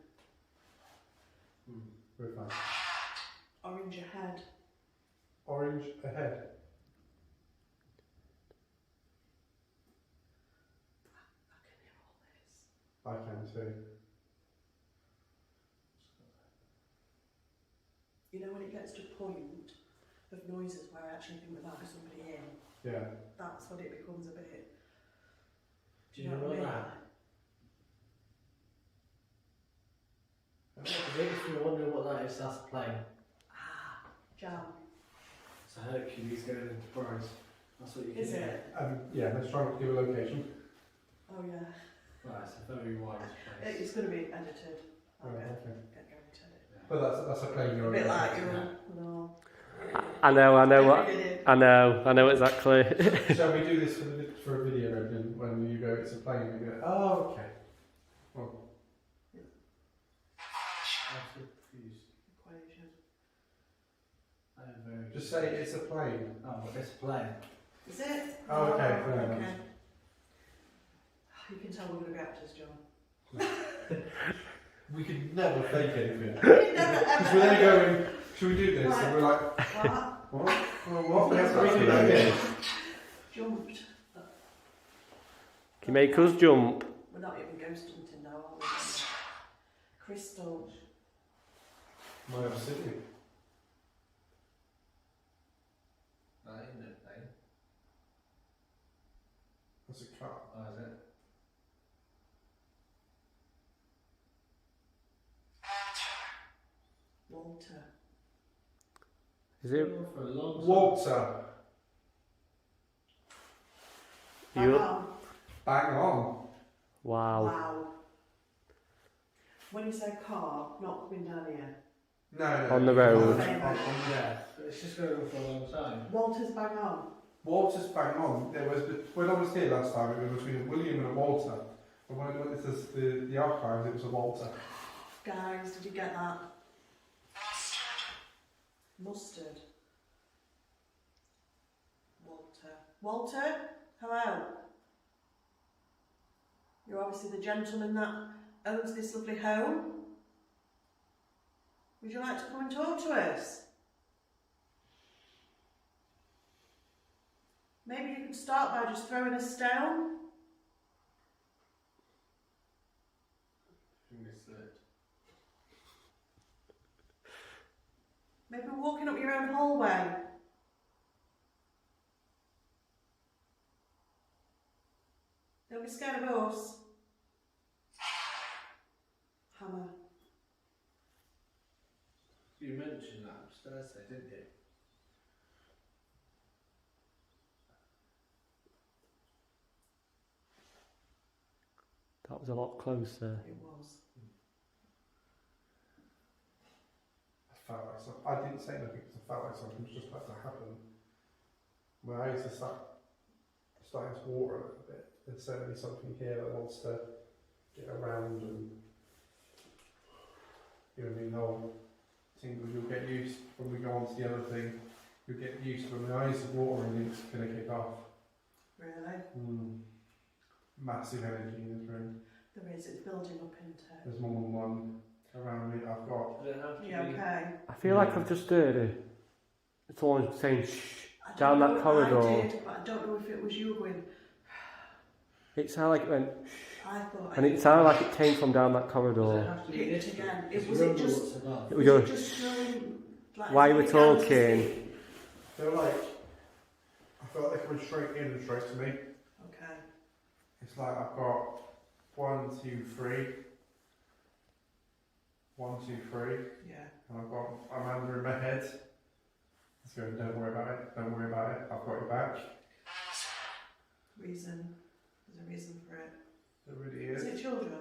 We're fine.
Orange ahead.
Orange ahead.
I can hear all this.
I can too.
You know when it gets to a point of noises where I actually think there might be somebody in,
Yeah.
that's when it becomes a bit.
Do you know what that? If you're wondering what that is, that's a plane.
Ah, jam.
It's a Hercules going into Bryce. That's what you can
Is
hear.
it?
Yeah, let's try not to give a location.
Oh yeah.
Right, it's a very wide place.
It's going to be edited. I'll
Right,
get
okay.
going to edit.
But that's a plane
A
you're
bit
in.
like you're no.
I know what. I know exactly.
Shall we do this for a video then? When you go, it's a plane, you go, oh, okay. Well,
I'm so confused.
Equation.
I am very
just say it's a plane.
Oh, it's a plane.
Is it?
Oh, okay, fair
okay.
enough.
You can tell we're going to be actors, John.
We could never fake anything.
Never,
Because we're then going, should we do this?
Right.
And we're like,
What?
what? Well, what? We have to
That's
redo that again.
Jumped.
Can you make us jump?
We're not even ghost hunting now, are we? Crystal.
Might have a city.
That isn't it, plane?
That's a car.
Oh, is it?
Walter.
Is it?
Been on for a long time.
Walter.
Bang
You?
on.
Bang on.
Wow.
Wow. When you say car, not coming down here.
No,
On the road.
Yeah.
It's just going on for a long time.
Walter's bang on.
Walter's bang on. There was when I was here last time, it was between a William and a Walter. But when I went into the archives, it was a Walter.
Guys, did you get that? Mustard. Walter. Walter? Hello? obviously the gentleman that owns this lovely home. Would you like to come and talk to us? Maybe you could start by just throwing a stone. Maybe walking up your own hallway. Don't be scared of us. Hammer.
You mentioned that upstairs there, didn't you?
That was a lot closer.
It was.
I felt like something. I didn't say nothing because I felt like something was just about to happen. My eyes are starting to water a little bit. There's certainly something here that wants to get around and, you know what I mean, the whole tingle. You'll get used, when we go on to the other thing, you'll get used to when my eyes are watering, it's going to kick off.
Really?
Massive energy in this room.
There is, it's building up into it.
There's more than one around me. I've got.
Does it have to
Yeah,
be?
okay.
I feel like I've just heard it. It's someone saying shh
I don't
down
know
that
what
corridor.
I did, but I don't know if it was you going.
It sounded like it went shh.
I thought.
And it sounded like it came from down that
Does it
corridor.
have to be
Hit
this
it
one?
again.
It's
Was it
rumble
just?
what's above.
It
Was
would
it
go
just going? Like,
while you were
going down to
talking.
sleep?
I feel like. I felt like coming straight in and straight to me.
Okay.
It's like I've got 1, 2, 3. 1, 2, 3.
Yeah.
And I've got Amanda in my head. It's going, don't worry about it, don't worry about it, I've got your back.
Reason. There's a reason for it.
There really
Is
is.
it children?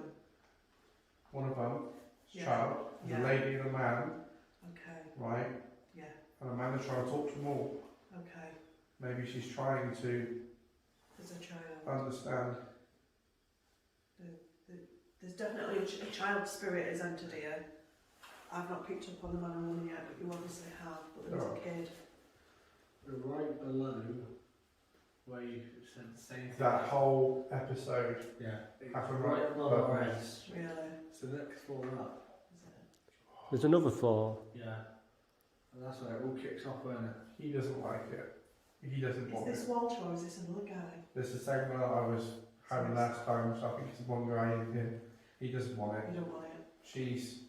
One of them is
Yeah.
child, there's
Yeah.
a lady and a man,
Okay.
right?
Yeah.
And Amanda's trying to talk to them all.
Okay.
Maybe she's trying to
There's a child.
understand.
There's definitely a child spirit has entered here. I've not picked up on the man and woman yet, but you obviously have. But there's
Oh.
a kid.
Right below where you said the same thing.
That whole episode
Yeah.
happened
Right
right
above
above
our
me.
heads.
Really?
It's the next floor up.
Is it?
There's another floor.
Yeah. And that's where it all kicks off, isn't it?
He doesn't like it. He doesn't
Is
want
this
it.
Walter or is this another guy?
This is the same one that I was having last time, so I think it's the one guy in here. He doesn't want it.
You don't want it.
She's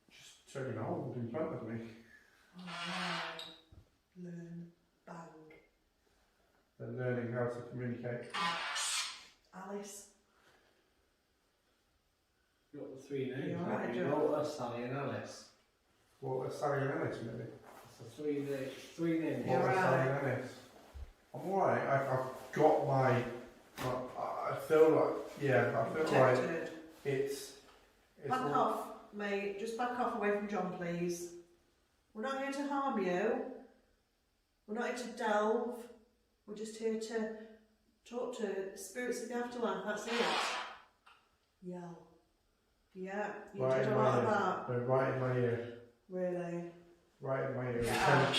just turning old in front of me.
Oh, wow. Learn. Bang.
They're learning how to communicate.
Alice.
You've got the three names.
You're
haven't
right,
you?
Joe.
Walter, Sally, and Alice.
Well, let's Sally and Alice, maybe.
It's the three names.
You're
Walter,
right.
Sally and Alice. I'm alright. I've got my. I feel like. Yeah, I feel like
Protected.
it's.
Back
all-
off, mate. Just back off away from John, please. We're not here to harm you. We're not here to delve. We're just here to talk to spirits of the afterlife. That's it. Yell. Yeah, you
Right
did
in
a
my
lot of
ear.
that.
They're right in my ear.
Really.
Right in my ear.
Yeah.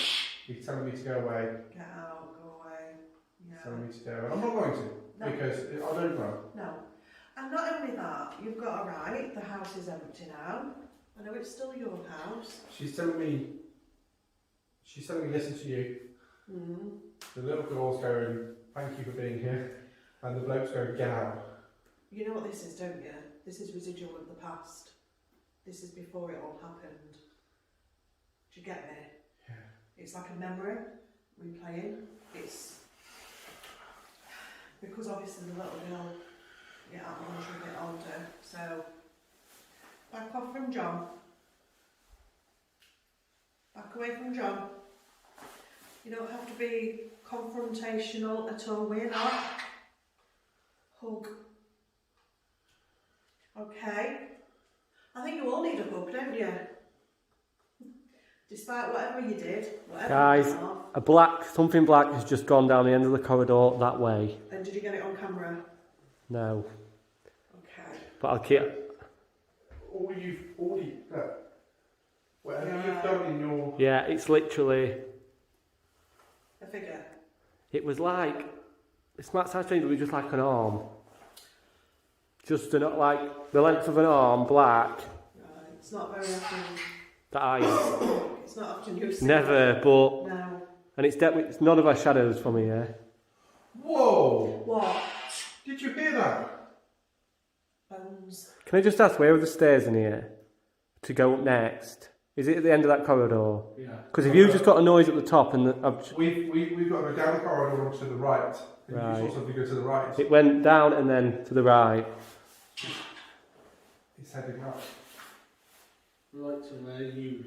He's telling me to go away.
Get out, go away.
He's
Yeah.
telling me to go. And I'm not going to.
No.
Because I don't know.
No. And not only that, you've got a right, the house is empty now. I know it's still your house.
She's telling me, listen to you.
Mm.
The little girl's going, thank you for being here. And the bloke's going, get out.
You know what this is, don't you? This is residual of the past. This is before it all happened. Do you get me?
Yeah.
It's like a memory replaying. It's because obviously the little girl, yeah, I'm a bit older, so back off from John. Back away from John. You don't have to be confrontational at all. We're not. Hug. Okay. I think you all need a hug, don't you? Despite whatever you did, whatever
Guys.
you are.
Something black has just gone down the end of the corridor that way.
And did you get it on camera?
No.
Okay.
But I'll keep.
Whatever you've done in your.
Yeah, it's literally.
A figure.
It was like. It might sound strange, but it was just like an arm. just like the length of an arm, black.
Right. It's not very often.
That I
It's not often you see.
never, but
No.
and it's none of our shadows from here.
Whoa!
What?
Did you hear that?
Bones.
Can I just ask where are the stairs in here to go up next? Is it at the end of that corridor?
Yeah.
Because if you just got a noise at the top and
We've got to go down the corridor and to the right. And
Right.
you also have to go to the right.
it went down and then to the right.
It's heading up.
Right to where you.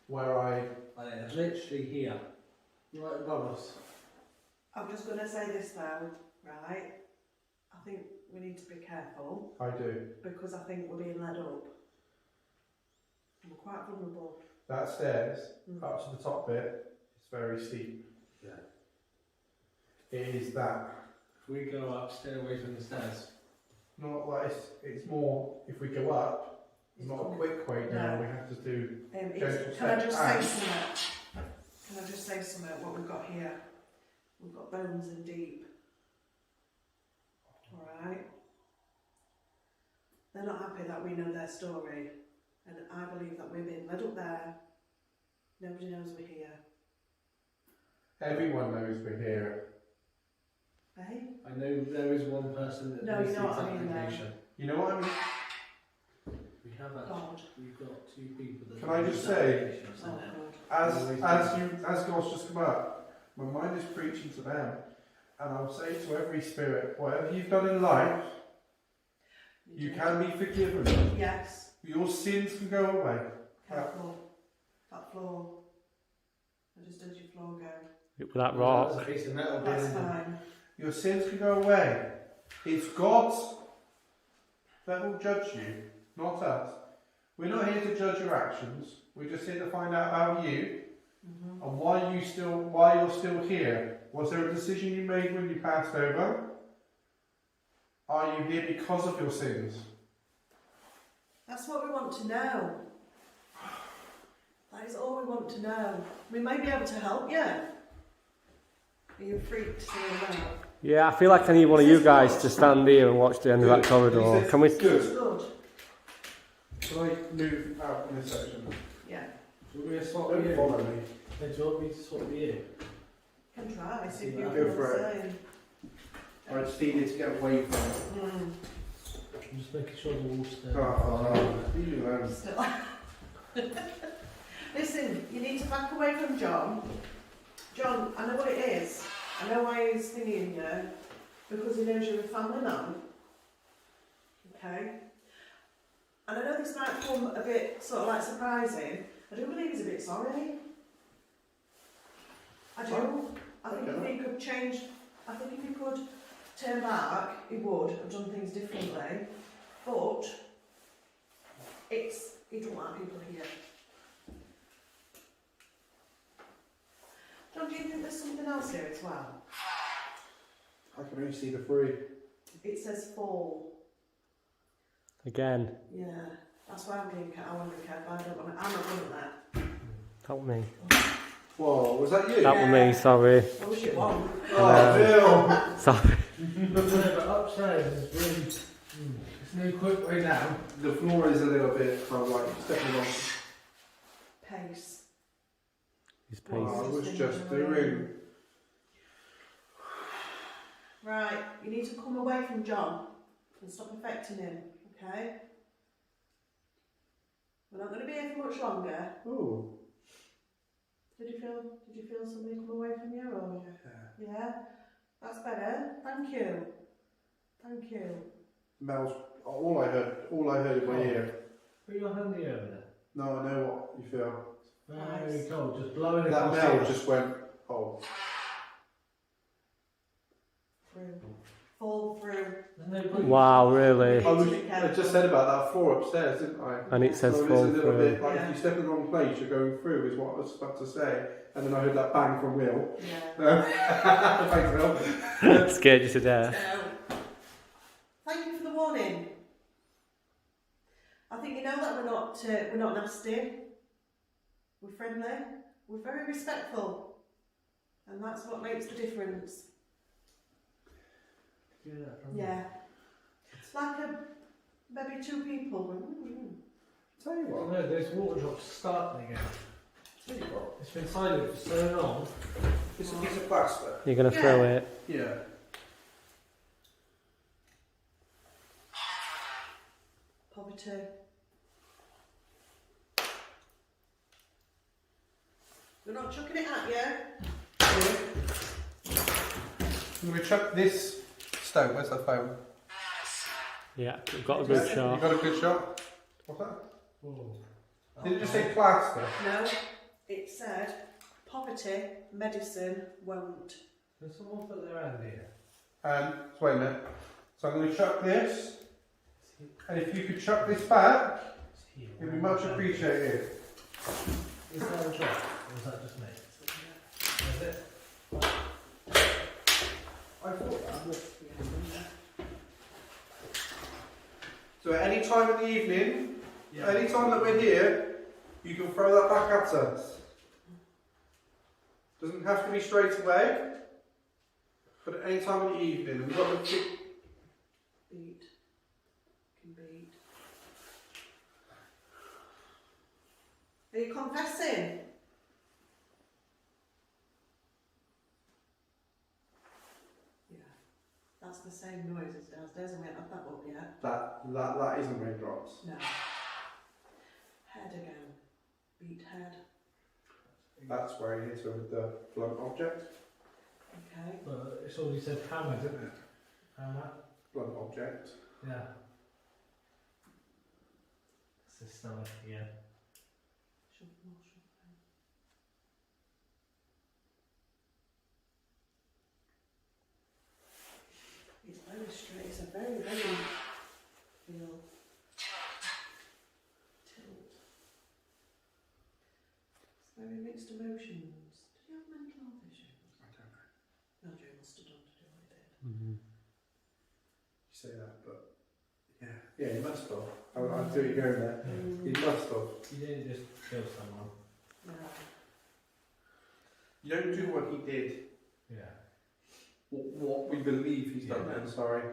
Where I.
It's literally here. Right above us.
I'm just going to say this though, right? I think we need to be careful
I do.
because I think we're being led up. We're quite vulnerable.
That stairs up to the top bit is very steep.
Yeah.
It is that.
If we go up, stay away from the stairs.
Not like it's more if we go up, it's not a quick way down.
No.
We have to do.
Can I just say something? Can I just say something? What we've got here? We've got bones in deep. Alright? They're not happy that we know their story. And I believe that we're being led up there. Nobody knows we're here.
Everyone knows we're here.
Eh?
I know there is one person that
No,
needs
you know what I
the
mean, though.
application.
You know what I mean?
We have actually.
God.
We've got 2 people that.
Can I
need
just
the
say-
application
Oh
sent out.
God.
As God's just come up, my mind is preaching to them, and I'll say to every spirit, whatever you've done in life, you can be forgiven.
Yes.
Your sins can go away.
Careful. That floor. I just did your floor go.
With that
There's
rock.
a piece of metal
That's
behind them.
fine.
Your sins can go away. It's God that will judge you, not us. We're not here to judge your actions. We're just here to find out about you and why you're still here. Was there a decision you made when you passed over? Are you here because of your sins?
That's what we want to know. That is all we want to know. We may be able to help you. Are you freaked to know?
Yeah, I feel like I need one of you guys to stand here and watch the end of that corridor. Can we?
It's
Good.
good.
Shall I move out in this section?
Yeah.
Do you want me to swap
Don't
with you?
follow me.
Hey, do you want me to swap with you?
Can try. See if
Go
you
for
feel the
it.
same.
I just needed to get away from it.
I'm just making sure the walls stay.
You know.
Still. Listen, you need to back away from John. John, I know what it is. I know why he's thinking you, because he knows you're a family man. Okay? And I know this might come a bit sort of like surprising. I do believe he's a bit sorry. I do. I think if he could change, I think if he could turn back, he would have done things differently. But he don't like people here. John, do you think there's something else here as well?
I can only see the 3.
It says fall.
Again.
Yeah, that's why I'm being careful. I want to be careful. I don't want to. I'm not doing that.
Help me.
Whoa, was that you?
That was me, sorry.
I wish it wasn't.
Oh, Bill!
Sorry.
But upstairs is really. It's no quick way down.
The floor is a little bit kind of like stepping on.
Pace.
His pace.
What I was just doing.
Right, you need to come away from John and stop affecting him, okay? We're not going to be here for much longer.
Ooh.
Did you feel somebody come away from you or? Yeah? That's better. Thank you. Thank you.
Mel's all I heard in my ear.
Put your handy over there.
No, I know what you feel.
Very cold, just blowing
That
across
Mel
here.
just went, oh.
Through. Fall through.
There's no point.
Wow, really?
I just said about that floor upstairs, didn't I?
And it says
So
fall
it's a little
through.
bit like
Yeah.
if you step in the wrong place, you're going through, is what I was about to say. And then I heard that bang from Will.
Yeah.
Thanks, Will.
Scared you to death.
So, thank you for the warning. I think you know that we're not nasty. We're friendly. We're very respectful, and that's what makes the difference.
Do that from
Yeah. like maybe two people.
Tell you what.
No, those water drops starting again.
Tell you what.
It's been silent for so long.
It's a piece of plaster.
You're going to throw it.
Yeah.
Poverty. We're not chucking it at you.
I'm going to chuck this stone. Where's the phone?
Yeah, we've got a good
You
shot.
got a good shot? What's that?
Oh.
Did it just say plaster?
No, it said poverty, medicine won't.
Can someone put their hand here?
So wait a minute. So I'm going to chuck this, and if you could chuck this back, it'd be much appreciated.
Is that a drop? Or is that just me? Is it?
I thought that. So at any time in the evening, any time that we're here, you can throw that back at us. Doesn't have to be straight away, but at any time in the evening. And we've got the
Beat. Can beat. Are you confessing? Yeah. That's the same noise as downstairs, and we haven't had that up yet.
that isn't raindrops.
No. Head again. Beat head.
That's where you hit her with the blunt object.
Okay.
But it's already said hammer, didn't it? Hammer?
Blunt object.
Yeah. It's the stomach again.
Shove more, shove more. It's very straight. It's a very, very feel. Tilt. It's very mixed emotions. Did you have mental health issues?
I don't know.
No, Joe must have done to do what he did.
Mhm.
You say that, but yeah, you must have. I see you going there. You must have.
You didn't just kill someone.
No.
You don't do what he did.
Yeah.
What we believe he's done.
Yeah.
I'm sorry.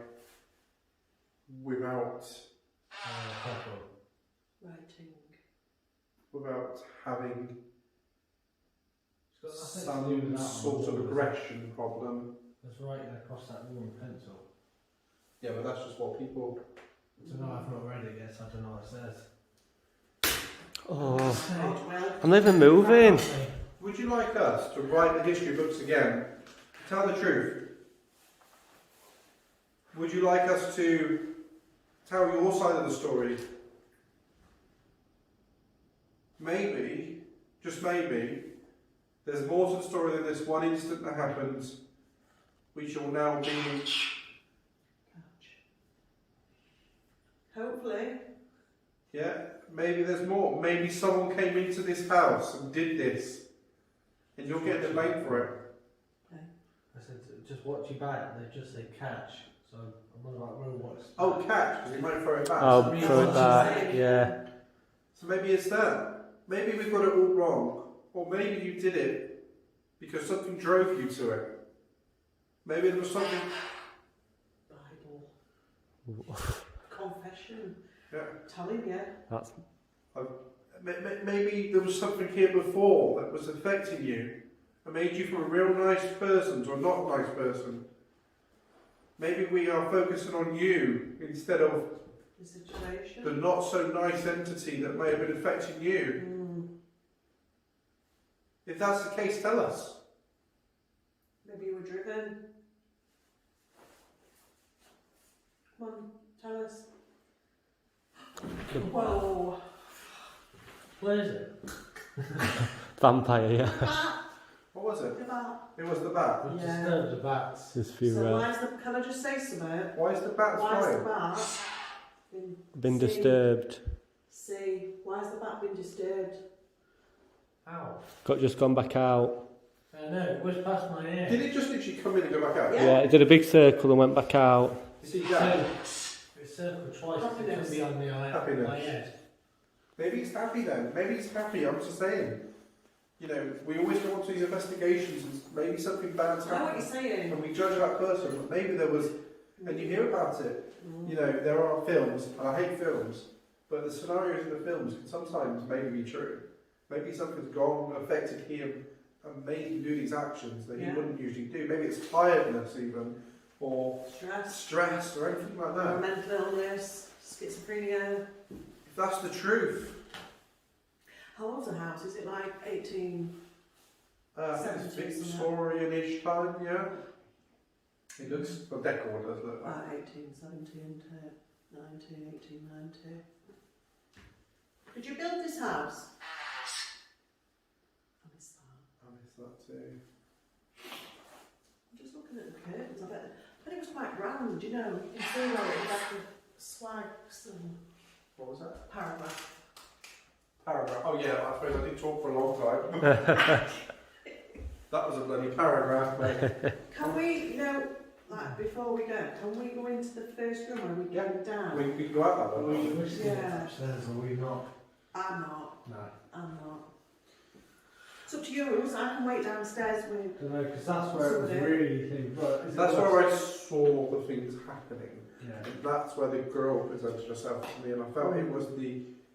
Without
Problem.
Writing.
having
It's got nothing to do
some
with that
sort
on
of
the wall,
aggression problem.
That's writing across that wall in pencil.
Yeah, but that's just what people.
I don't know, I've not read it yet, so I don't know what it says.
Oh,
God, well.
I'm not even moving.
Would you like us to write the history books again? Tell the truth. Would you like us to tell your side of the story? Maybe, just maybe, there's more to the story than this one incident that happens. We shall now be.
Hopefully.
Yeah, maybe there's more. Maybe someone came into this house and did this, and you're getting the blame for it.
I said, just watch your back, they just say catch. So I'm wondering about real what's.
Oh, catch, because he might throw it back.
I'll
So
throw it back. Yeah.
So maybe it's that. Maybe we got it all wrong. Or maybe you did it because something drove you to it. Maybe there was something.
Bible. Confession.
Yeah.
Telling you.
That's
Maybe there was something here before that was affecting you and made you from a real nice person to a not nice person. Maybe we are focusing on you instead of
The situation.
the not so nice entity that may have been affecting you. If that's the case, tell us.
Maybe you were driven. Come on, tell us. Whoa.
Where is it?
vampire, yeah.
Bat.
What was it?
The bat.
It was the bat.
We've
Yeah.
disturbed the bats.
There's a few
So why is the? Can I just say something?
Why is the bat
Why is the
flying?
bat
been
See.
disturbed.
See, why has the bat been disturbed?
Ow.
Just gone back out.
I know, it was past my ear.
Did it just literally come in and go back out?
Yeah.
Yeah, it did a big circle and went back out.
You see that?
It circled twice, it
Happiness.
could be on my
Happiness.
head.
Maybe he's happy then. Maybe he's happy. I'm just saying. You know, we always go on to these investigations and maybe something bad's
I know what
happened
you're saying.
and we judge that person, but maybe there was And you hear about it. You know, there are films, and I hate films, but the scenarios in the films can sometimes maybe be true. Maybe something's gone, affected him, and made him do these actions that he wouldn't usually do. Maybe it's tiredness even, or stress or anything like that.
Or mental illness, schizophrenia.
If that's the truth.
How old's the house? Is it like 18?
I think it's Victorian-ish time, yeah. It looks, the decor does look like.
1870 to 1890. Did you build this house? I miss that.
I miss that too.
I'm just looking at the curtains. I bet it was quite round, you know. You can see where it was like the slags and.
What was that?
Paragraph.
Paragraph. Oh yeah, I suppose I did talk for a long time. That was a bloody paragraph, mate.
Can we, you know, like before we go, can we go into the first room or are we going down?
We can go out that way.
We're still upstairs, are we not?
I'm not.
No.
I'm not. It's up to you. I can wait downstairs with.
I don't know, because that's where it was really thing. But
That's where I saw the things happening.
Yeah.
And that's where the girl presented herself to me, and I felt it was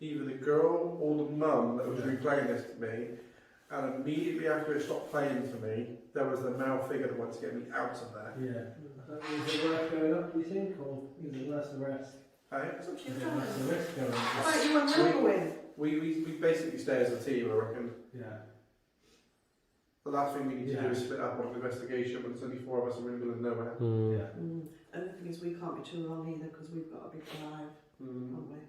either the girl or the mum that was replaying this to me. And immediately after it stopped playing to me, there was the male figure that wanted to get me out of there.
Yeah. Is it worth going up, do you think, or is it worth the rest?
Hey?
It's up to you.
Is it worth the risk going up?
Right, you and Will go in.
We basically stay as a team, I reckon.
Yeah.
The last thing we need to do is split up on the investigation, but there's only 4 of us and we're in the middle of nowhere.
Yeah.
And the thing is, we can't be too long either because we've got a big drive, haven't we?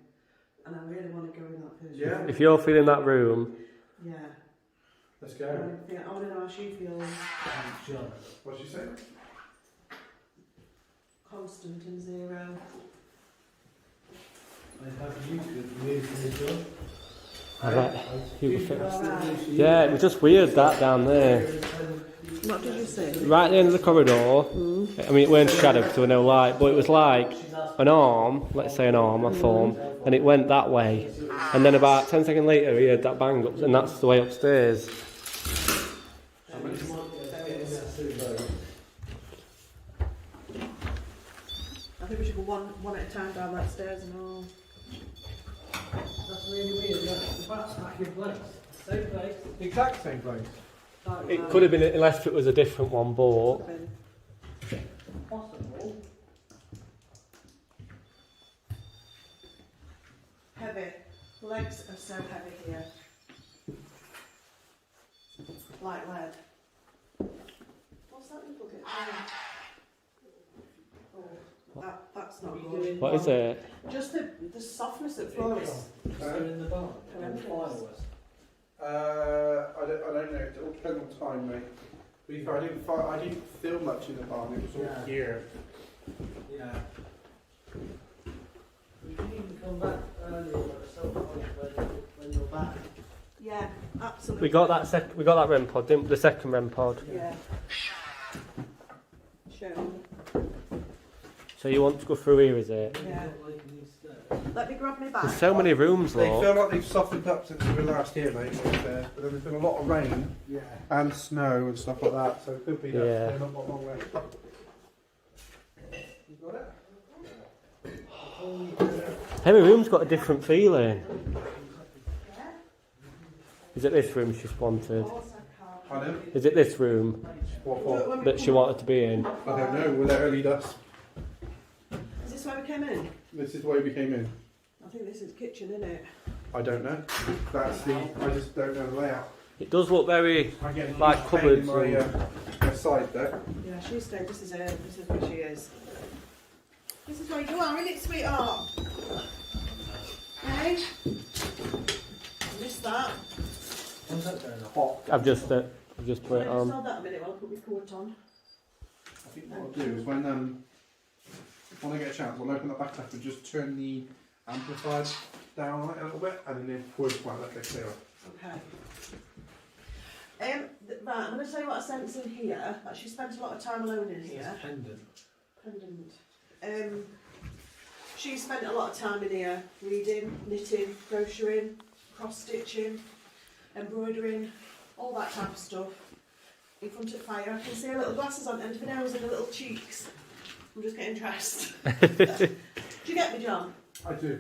And I really want to go in that first room.
If you're feeling that room,
Yeah.
Let's go.
I want to know how she feels.
John.
What'd you say?
Constant and zero.
I have you to move John.
I bet you could fit.
Alright.
Yeah, it was just weird that down there.
What did you say?
Right at the end of the corridor, I mean it weren't shadowed because there was no light, but it was like an arm, let's say an arm, a form, and it went that way. And then about 10 seconds later he heard that bang up, and that's the way upstairs.
I think we should go one at a time down that stairs and all.
That's really weird, yeah. The back's back in place. Same place.
Exact same place.
It could have been, unless it was a different one, but
Possible.
Heavy. Legs are so heavy here. Like lead. What's that little bit? Oh, that's not good.
what is it?
Just the softness that floors.
Still in the barn.
Horrendous.
Fireworks.
I don't know. It all depends on time, mate. To be fair, I didn't feel much in the barn. It was all here.
Yeah. We can even come back earlier at some point when you're back.
Yeah, absolutely.
We got that REM pod, didn't we? The second REM pod.
Yeah. Show.
So you want to go through here, is it?
Yeah. Let me grab my bag.
There's so many rooms,
They
though.
feel like they've softened up since we were last here, mate. But then there's been a lot of rain and snow and stuff like that, so it could be that they're not got long left. You got it?
Every room's got a different feeling. Is it this room she's wanted?
Pardon?
Is it this room
What for?
that she wanted to be in?
I don't know. Will let her lead us?
Is this where we came in?
This is why we came in.
I think this is the kitchen, isn't it?
I don't know. I just don't know the layout.
It does look very
I get
like
huge pain
cupboards.
in
And,
my side there.
Yeah, she's stayed. This is it. This is where she is. This is where you are, isn't it, sweetheart? Hey? Missed that.
When's that going on?
Hot.
I've just put it
Just
on.
hold that a minute while I put my coat on.
I think what I'll do is when I get a chance, I'll open that back up and just turn the amplifier down on it a little bit, and then the voice might let it clear up.
Okay. Right, I'm going to tell you what I sense in here. That she spent a lot of time alone in here.
It's pendant.
Pendant. She spent a lot of time in here reading, knitting, crocheting, cross-stitching, embroidering, all that type of stuff. In front of fire. I can see her little glasses on the end of her nose and her little cheeks. I'm just getting dressed. Do you get me, John?
I do.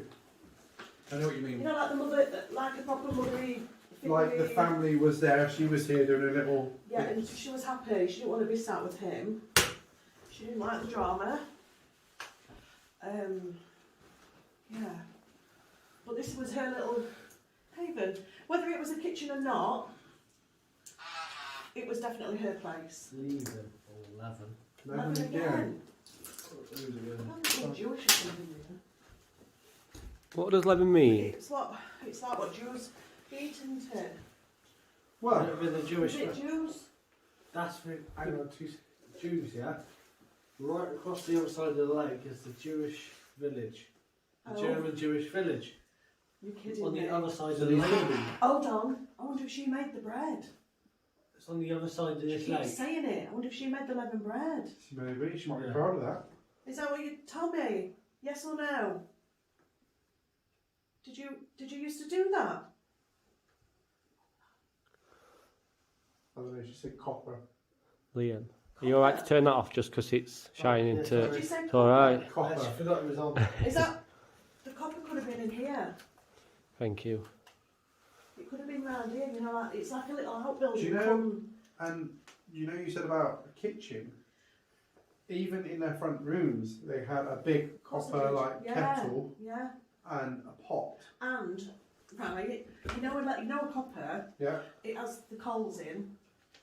I know what you
You
mean.
know, like the mother, like a proper mothery.
Like the family was there, she was here doing a little.
Yeah, and she was happy. She didn't want to be sat with him. She didn't like the drama. Yeah. But this was her little haven. Whether it was a kitchen or not, it was definitely her place.
11 or 11.
Never again. I'm Jewish or something.
What does 11 mean?
It's like what Jews eat, isn't it?
Well,
With the Jewish.
Is it Jews?
That's for, hang on, two Jews, yeah? Right across the other side of the lake is the Jewish village. The
Oh.
German Jewish village.
You're kidding
On
me.
the other side
So
of the
these
lake.
could be.
Hold on. I wonder if she made the bread.
It's on the other side of
She
this
keeps
lake.
saying it. I wonder if she made the leaven bread.
Maybe, she might be
Yeah.
proud of that.
Is that what you told me? Yes or no? Did you used to do that?
I don't know, she said copper.
Liam. Are you alright to turn that off just because it's shining
yeah,
to...
Did you say
It's alright.
I
Copper.
actually forgot it was on.
Is that the copper could have been in here?
Thank you.
It could have been round here. You know, like it's like a little outbuilding.
Do you know- And you know, you said about a kitchen. Even in their front rooms, they had a big copper like kettle
Yeah.
and a pot.
And right, you know, like a copper.
Yeah.
It has the coals in,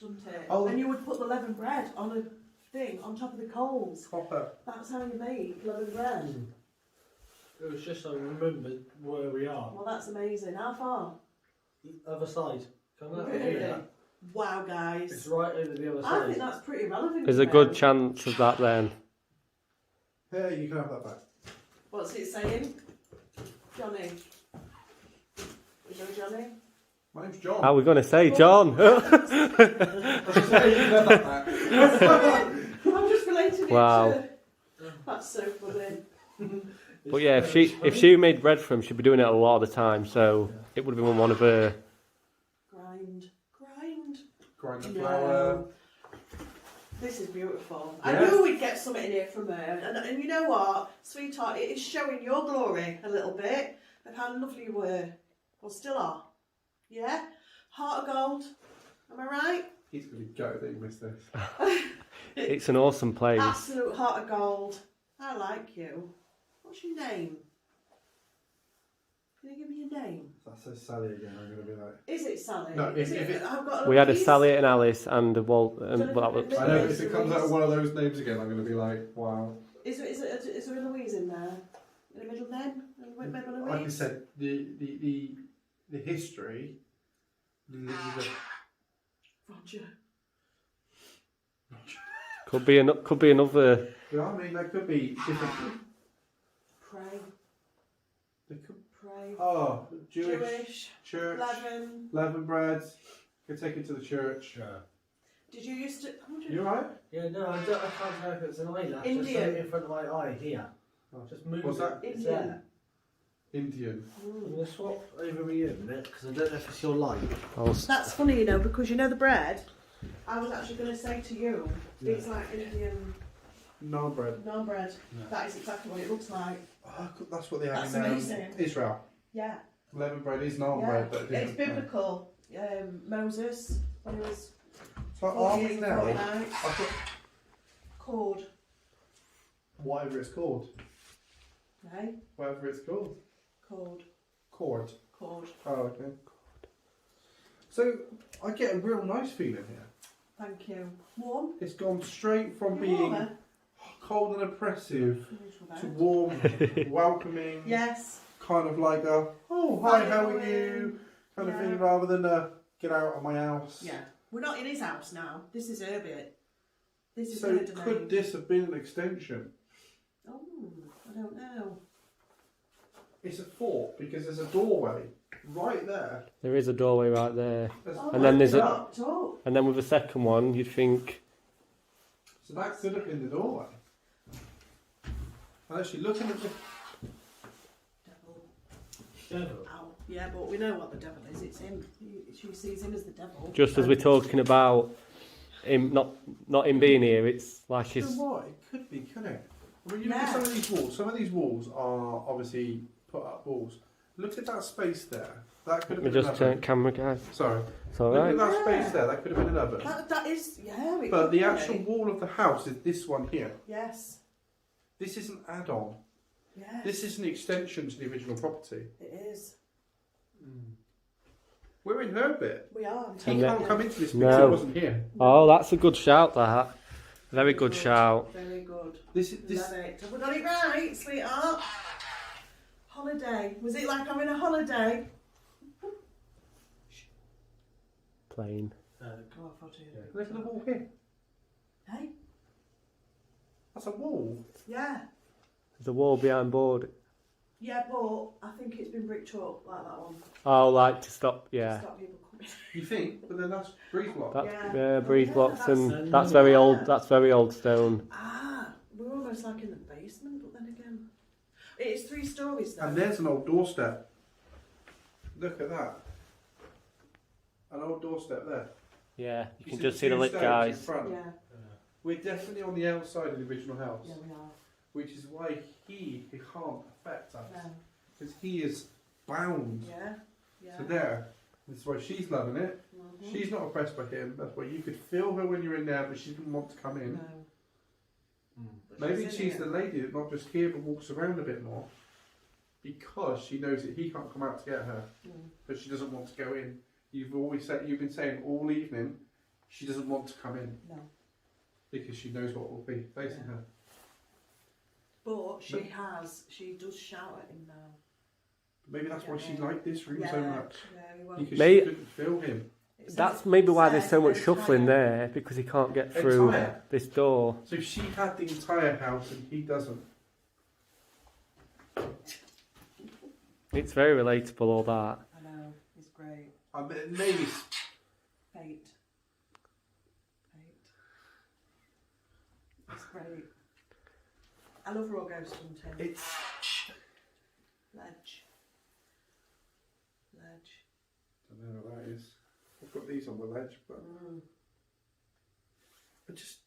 doesn't it?
Oh.
And you would put the leaven bread on a thing on top of the coals.
Copper.
That's how you make leaven bread.
It was just so I remembered where we are.
Well, that's amazing. How far?
The other side. Come out
Really?
here.
Wow,
It's
guys.
right over the other
I
side.
think that's pretty relevant.
There's a
you know.
good chance of that then.
Here, you can have that back.
What's it saying? Johnny. Is there Johnny?
My name's John.
How are we going to say John?
I was saying, you can have that back.
I'm just relating
Wow.
it to... That's so funny.
But yeah, if she made bread for him, she'd be doing it a lot of the time, so it would have been one of her...
Grind.
Grind the
No.
flour.
This is beautiful.
Yeah.
I knew we'd get something in here from her. And you know what, sweetheart, it is showing your glory a little bit of how lovely you were. Or still are. Yeah? Heart of gold. Am I right?
He's going to go that you missed this.
It's an awesome place.
Absolute heart of gold. I like you. What's your name? Can you give me your name?
If that says Sally again, I'm going to be like...
Is it Sally?
No,
Is
if it-
I've got
We had a
Louise.
Sally and Alice and a Walt, and well, that was,
I know, if it comes out of one of those names again, I'm going to be like, wow.
Is there a Louise in there? In the middle name? Middle Louise?
Like I said, the history...
Roger.
could be another...
Yeah, I mean, there could be different...
Pray.
There could,
Pray.
oh, Jewish church,
Leaven.
leaven bread. Could take it to the church.
Yeah.
Did you used to...
You alright?
Yeah, no, I can't know if it's an eyelash. Just
Indian.
something in front of my eye here. Just move
What's
it.
that?
It's
Indian.
there.
Indian.
I'm going to swap over with you a minute because I don't know if it's your light.
That's funny, you know, because you know the bread. I was actually going to say to you,
Yeah.
it's like Indian
No bread.
naan bread.
Yeah.
That is exactly what it looks like.
Oh, that's what they have
That's
in
amazing.
Israel.
Yeah.
Leaven bread is non
Yeah.
bread, but
It's
different.
biblical. Moses, when he was
So
40
are we
years,
now?
40 nights,
I thought,
cord.
whatever it's called.
Right?
Whatever it's called.
Cord.
Cord.
Cord.
Oh, okay. So I get a real nice feeling here.
Thank you. Warm?
It's gone straight from
You're
being
warmer?
cold and oppressive
Neutral
to
bed.
warm, welcoming,
Yes.
kind of like a, oh, hi,
Hi,
how are
how
you? Kind of
Yeah.
thing, rather than a, get out of my house.
Yeah. We're not in his house now. This is her bit. This is
So
her domain.
could this have been an extension?
Oh, I don't know.
It's a fort because there's a doorway right there.
There is a doorway right there.
There's-
Oh,
And then there's a-
dropped up.
And then with the second one, you'd think...
So that could have been the doorway. I'm actually looking at the...
Devil.
Devil.
Ow. Yeah, but we know what the devil is. It's him. She sees him as the devil.
Just as we're talking about him not him being here, it's like
You
his...
know what? It could be, couldn't it? When you look at some of these walls, are obviously put up walls. Look at that space there. That could have
Let me
been
just
an
turn camera, guys.
Sorry.
It's all
Look
right.
at that space there. That could have been an oven.
That is, yeah. It
But
could
the
be.
actual wall of the house is this one here.
Yes.
This is an add-on.
Yes.
This is an extension to the original property.
It is.
We're in her bit.
We are.
He
And
can't come into this because
No.
he wasn't here.
Oh, that's a good shout, that. Very good shout.
Very good.
This is this.
Love it. Have we got it right, sweetheart? Holiday. Was it like having a holiday?
Plane.
Oh, I thought it.
Look at the wall here.
Hey?
That's a wall.
Yeah.
There's a wall behind board.
Yeah, but I think it's been bricked up like that one.
Oh, like to stop,
To
yeah.
stop people coming.
You think? But then that's breeze block.
That's,
Yeah.
yeah, breeze
Yeah,
blocks
that's-
and that's very
Yeah.
old. That's very old stone.
Ah, we're almost like in the basement, but then again. It's 3 stories though.
And there's an old doorstep. Look at that. An old doorstep there.
Yeah, you can
see
just see the
two
lit
stones
guys.
in front.
Yeah,
We're definitely on the outside of the original house,
yeah, we are.
which is why he can't affect us
No.
because he is bound
Yeah, yeah.
to there. That's why she's loving it.
Mhm.
She's not oppressed by him. That's why you could feel her when you're in there, but she didn't want to come in.
No. But
Maybe
in
she's
it.
the lady that not just here but walks around a bit more because she knows that he can't come out to get her,
Mm.
but she doesn't want to go in. You've been saying all evening she doesn't want to come in
No.
because she knows what will be facing
Yeah.
her.
But she does shout at him now.
Maybe that's why she
Yeah.
liked this room so much
Yeah, he won't.
because
May-
she couldn't feel him.
It says-
That's maybe why there's so
it
much
says
shuffling
entire.
there, because he can't get through
Entire.
this door.
So she had the entire house and he doesn't.
It's very relatable, all that.
I know, it's great.
I mean, maybe it's
Fate. It's great. I love raw ghost hunting.
it's
Ledge.
I don't know what that is. I've got these on the ledge, but
Mm.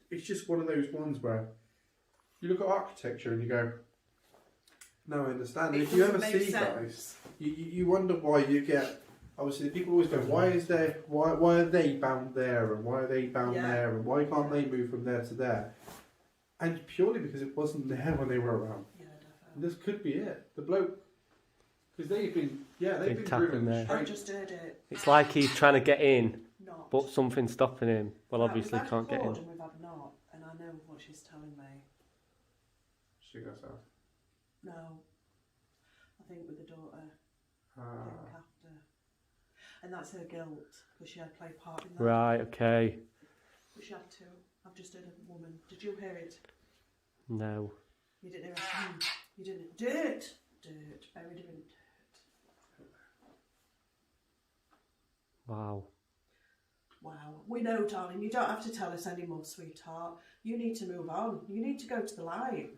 it's just one of those ones where you look at architecture and you go, no, I understand. And
It
if you ever
doesn't make
see
sense.
guys, you wonder why you get. Obviously, the people always go, why are they bound there and why are they bound
Yeah.
there and why can't they move from there to there? And purely because it wasn't there when they were around.
Yeah,
And
definitely.
this could be it. The bloke, because they've been
Big tap in
driven
there.
I
straight.
just heard it.
It's like he's trying to get in,
Not.
but something's stopping him. Well,
Right,
obviously
we've had
can't get
cord
in.
and we've had not, and I know what she's telling me.
She goes out.
No. I think with the daughter. I
Ah.
think after. And that's her guilt, because she had played part in that.
Right, okay.
But she had to. I've just heard a woman. Did you hear it?
No.
You didn't hear it? You didn't. Dirt! Dirt. Buried her in dirt.
Wow.
Wow. We know, darling. You don't have to tell us anymore, sweetheart. You need to move on. You need to go to the light.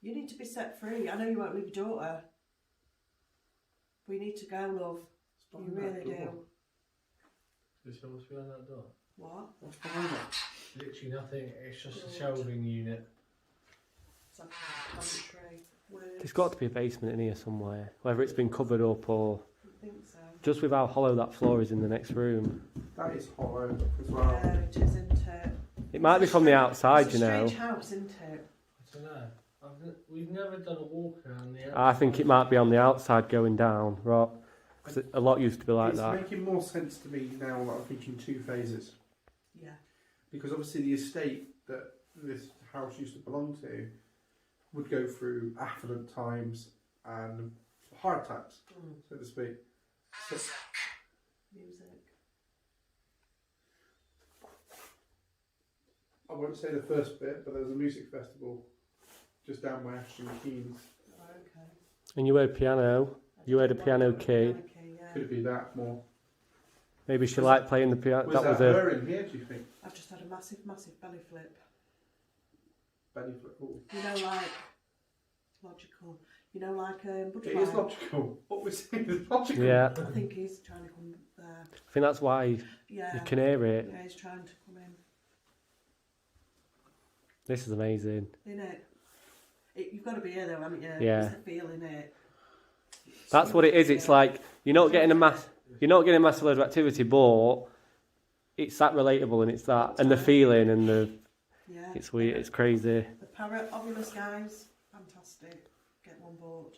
You need to be set free. I know you won't leave your daughter. We need to go, love.
Stop
You
that
really
door.
do.
Is there what's behind that door?
What?
What's behind it?
Literally nothing. It's just a
Good.
shelving unit.
It's like a commentary. Words.
There's got to be a basement in here somewhere, whether it's been covered up or
I think so.
just with how hollow that floor is in the next room.
That is hollow as well.
Yeah, it is, isn't it?
It might be from the outside,
It's
you
a
know.
strange house, isn't it?
I don't know. We've never done a walk around the outside.
I think it might be on the outside going down, right? 'Cause a lot used to be like
It's
that.
making more sense to me now that I'm thinking 2 phases.
Yeah.
Because obviously the estate that this house used to belong to would go through affluent times and hard times,
Mm.
so to speak. So,
Music.
I won't say the first bit, but there was a music festival just down by Ashton Keynes.
Oh, okay.
And you heard piano. You heard a piano key.
Yeah.
Could it be that more?
Maybe she liked playing the piano.
Was
That
that
was a.
her in here, do you think?
I've just had a massive, massive belly flip.
Belly flip. Ooh.
You know, like logical. You know, like
It
butterfly.
is logical. What we're saying is logical.
Yeah,
I think he's trying to come there.
I think that's why you
Yeah.
can hear it.
Yeah, he's trying to come in.
This is amazing.
Isn't it? You've got to be here though, haven't you?
Yeah.
It's the feeling it.
That's what it is. It's like you're not getting a massive load of activity, but it's that relatable and it's that and the feeling and the
Yeah.
it's weird. It's crazy.
The Paranormal guys, fantastic. Get one board.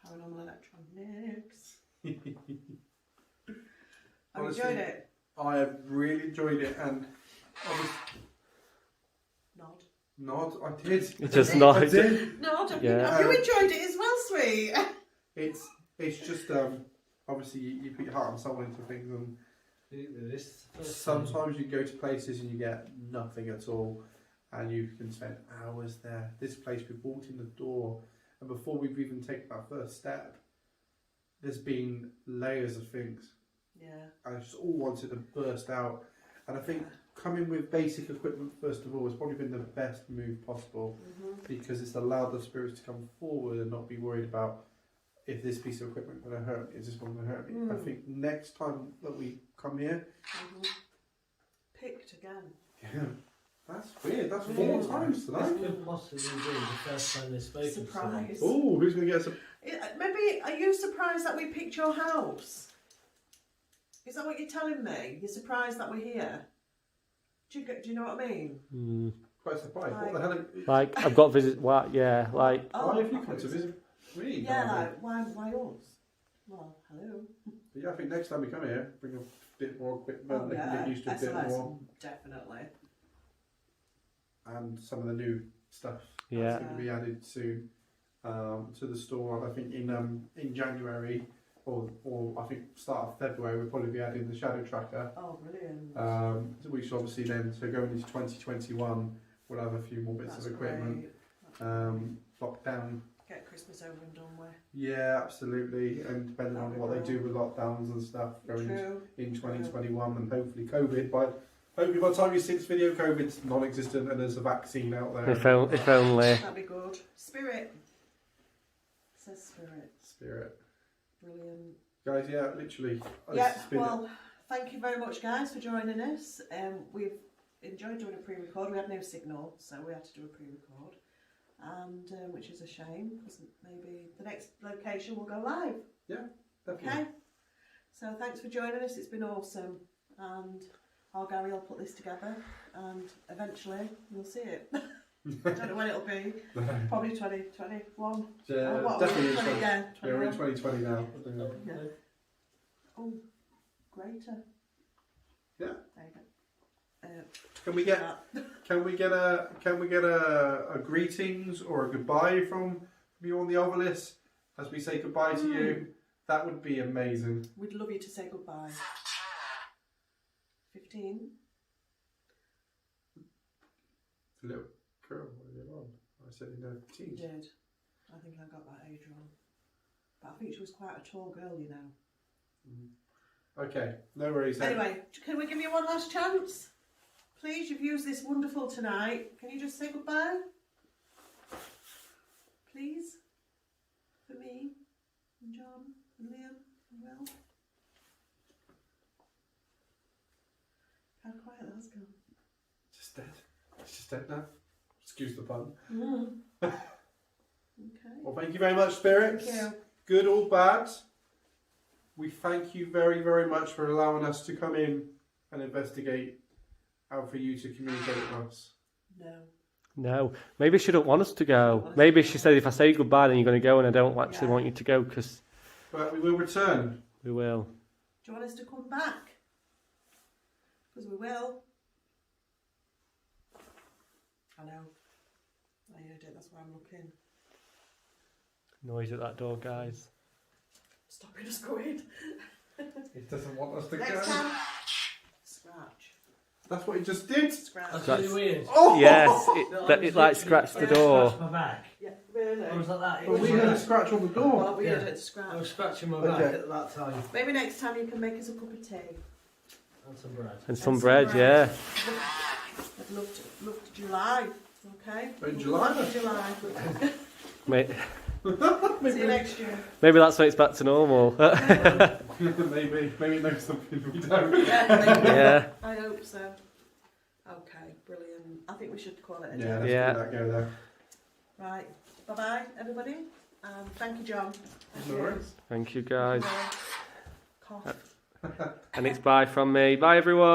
Paranormal Electronics. Have you
Honestly,
enjoyed it?
I have really enjoyed it, and obviously,
Nod.
I did.
Just not.
I did.
Nod. Have
Yeah.
you enjoyed it as well, sweet?
It's just obviously you put your heart and soul into things, and
This is the first time.
sometimes you go to places and you get nothing at all, and you can spend hours there. This place, we've walked in the door, and before we've even taken that first step, there's been layers of things.
Yeah.
I just all wanted to burst out, and I think coming with basic equipment first of all has probably been the best move possible, because it's allowed the spirits to come forward and not be worried about if this piece of equipment going to hurt me, is this one going to hurt me. I think next time that we come here,
Picked again.
yeah, that's weird. That's 4 times
This
tonight.
could possibly be the first time they've spoken to
Surprise.
Oh, who's going to get some?
Maybe, are you surprised that we picked your house? Is that what you're telling me? You're surprised that we're here? Do you know what I mean?
Quite surprised. What the hell?
Like I've got visit. What? Yeah. Like
Why have you come to visit me?
Yeah, like, why us? Well, hello.
But yeah, I think next time we come here, bring a bit more equipment. They can get used to a bit
SLS,
more.
definitely.
And some of the new stuff
yeah.
that's going to be added to the store. I think in January or I think start of February we'll probably be adding the shadow tracker.
Oh, brilliant.
Which obviously then, so going into 2021 we'll have a few more bits
That's
of equipment. Lockdown.
Get Christmas over and done with.
Yeah, absolutely. And depending on what they do with lockdowns and stuff going
True.
in 2021 and hopefully COVID. Hopefully by the time you see this video, COVID's non-existent and there's a vaccine out there.
If only.
That'd be good. Spirit. It says spirit.
Spirit.
Brilliant.
Guys, yeah, literally.
Yeah, well, thank you very much, guys, for joining us. We've enjoyed doing a pre-record. We had no signal, so we had to do a pre-record, and which is a shame, because maybe the next location will go live.
Yeah, definitely.
Okay. So thanks for joining us. It's been awesome, and Gary will put this together, and eventually you'll see it. I don't know when it'll be. Probably 2021.
Definitely.
Yeah,
Yeah, we're in 2020 now.
Yeah. Oh, greater.
Yeah.
There you go.
Can we get a greetings or a goodbye from you on the Ovalis as we say goodbye to you? That would be amazing.
We'd love you to say goodbye. 15.
A little girl earlier on. I said in her
You
teens.
did. I think I got that age wrong. But I think she was quite a tall girl, you know.
Okay, no worries. then.
Anyway, can we give you one last chance? Please, you've used this wonderful tonight. Can you just say goodbye? Please? For me, and John, and Liam, and Will. How quiet that's gone.
Just dead. It's just dead now. Excuse the pun.
Okay.
Well, thank you very much, spirits.
Thank you.
Good or bad. We thank you very, very much for allowing us to come in and investigate how for you to communicate with us.
No. Maybe she don't want us to go. Maybe she said if I say goodbye then you're going to go and I don't actually want you to go because...
But we will return.
We will.
Do you want us to come back? Because we will. I know. I heard it, that's why I'm looking.
Noise at that door, guys.
Stop it, just go in.
It doesn't want us to
Next
go.
time. Scratch.
That's what it just did.
Scratch.
That's
That's-
really weird.
Oh!
Yes,
No,
it like scratched the door.
Scratched my back.
Yeah, really.
I was like that. It
But
was
we
like
had a
that.
scratch on the door.
Well, we
Yeah.
heard it
I
scratch.
was scratching my
Okay.
back at that time.
Maybe next time you can make us a cup of tea.
And some bread.
And some
some
bread,
bread.
yeah.
I'd love to July. Okay?
In July?
Love to July. See you next year.
Maybe that's why it's back to normal.
Maybe it knows something we don't.
Yeah.
I hope so. Okay, brilliant. I think we should call it a day.
Yeah, let's
Yeah.
do that, go there.
Right. bye-bye, everybody. Thank you, John.
No worries.
Thank you, guys.
Cough.
And it's bye from me. Bye, everyone.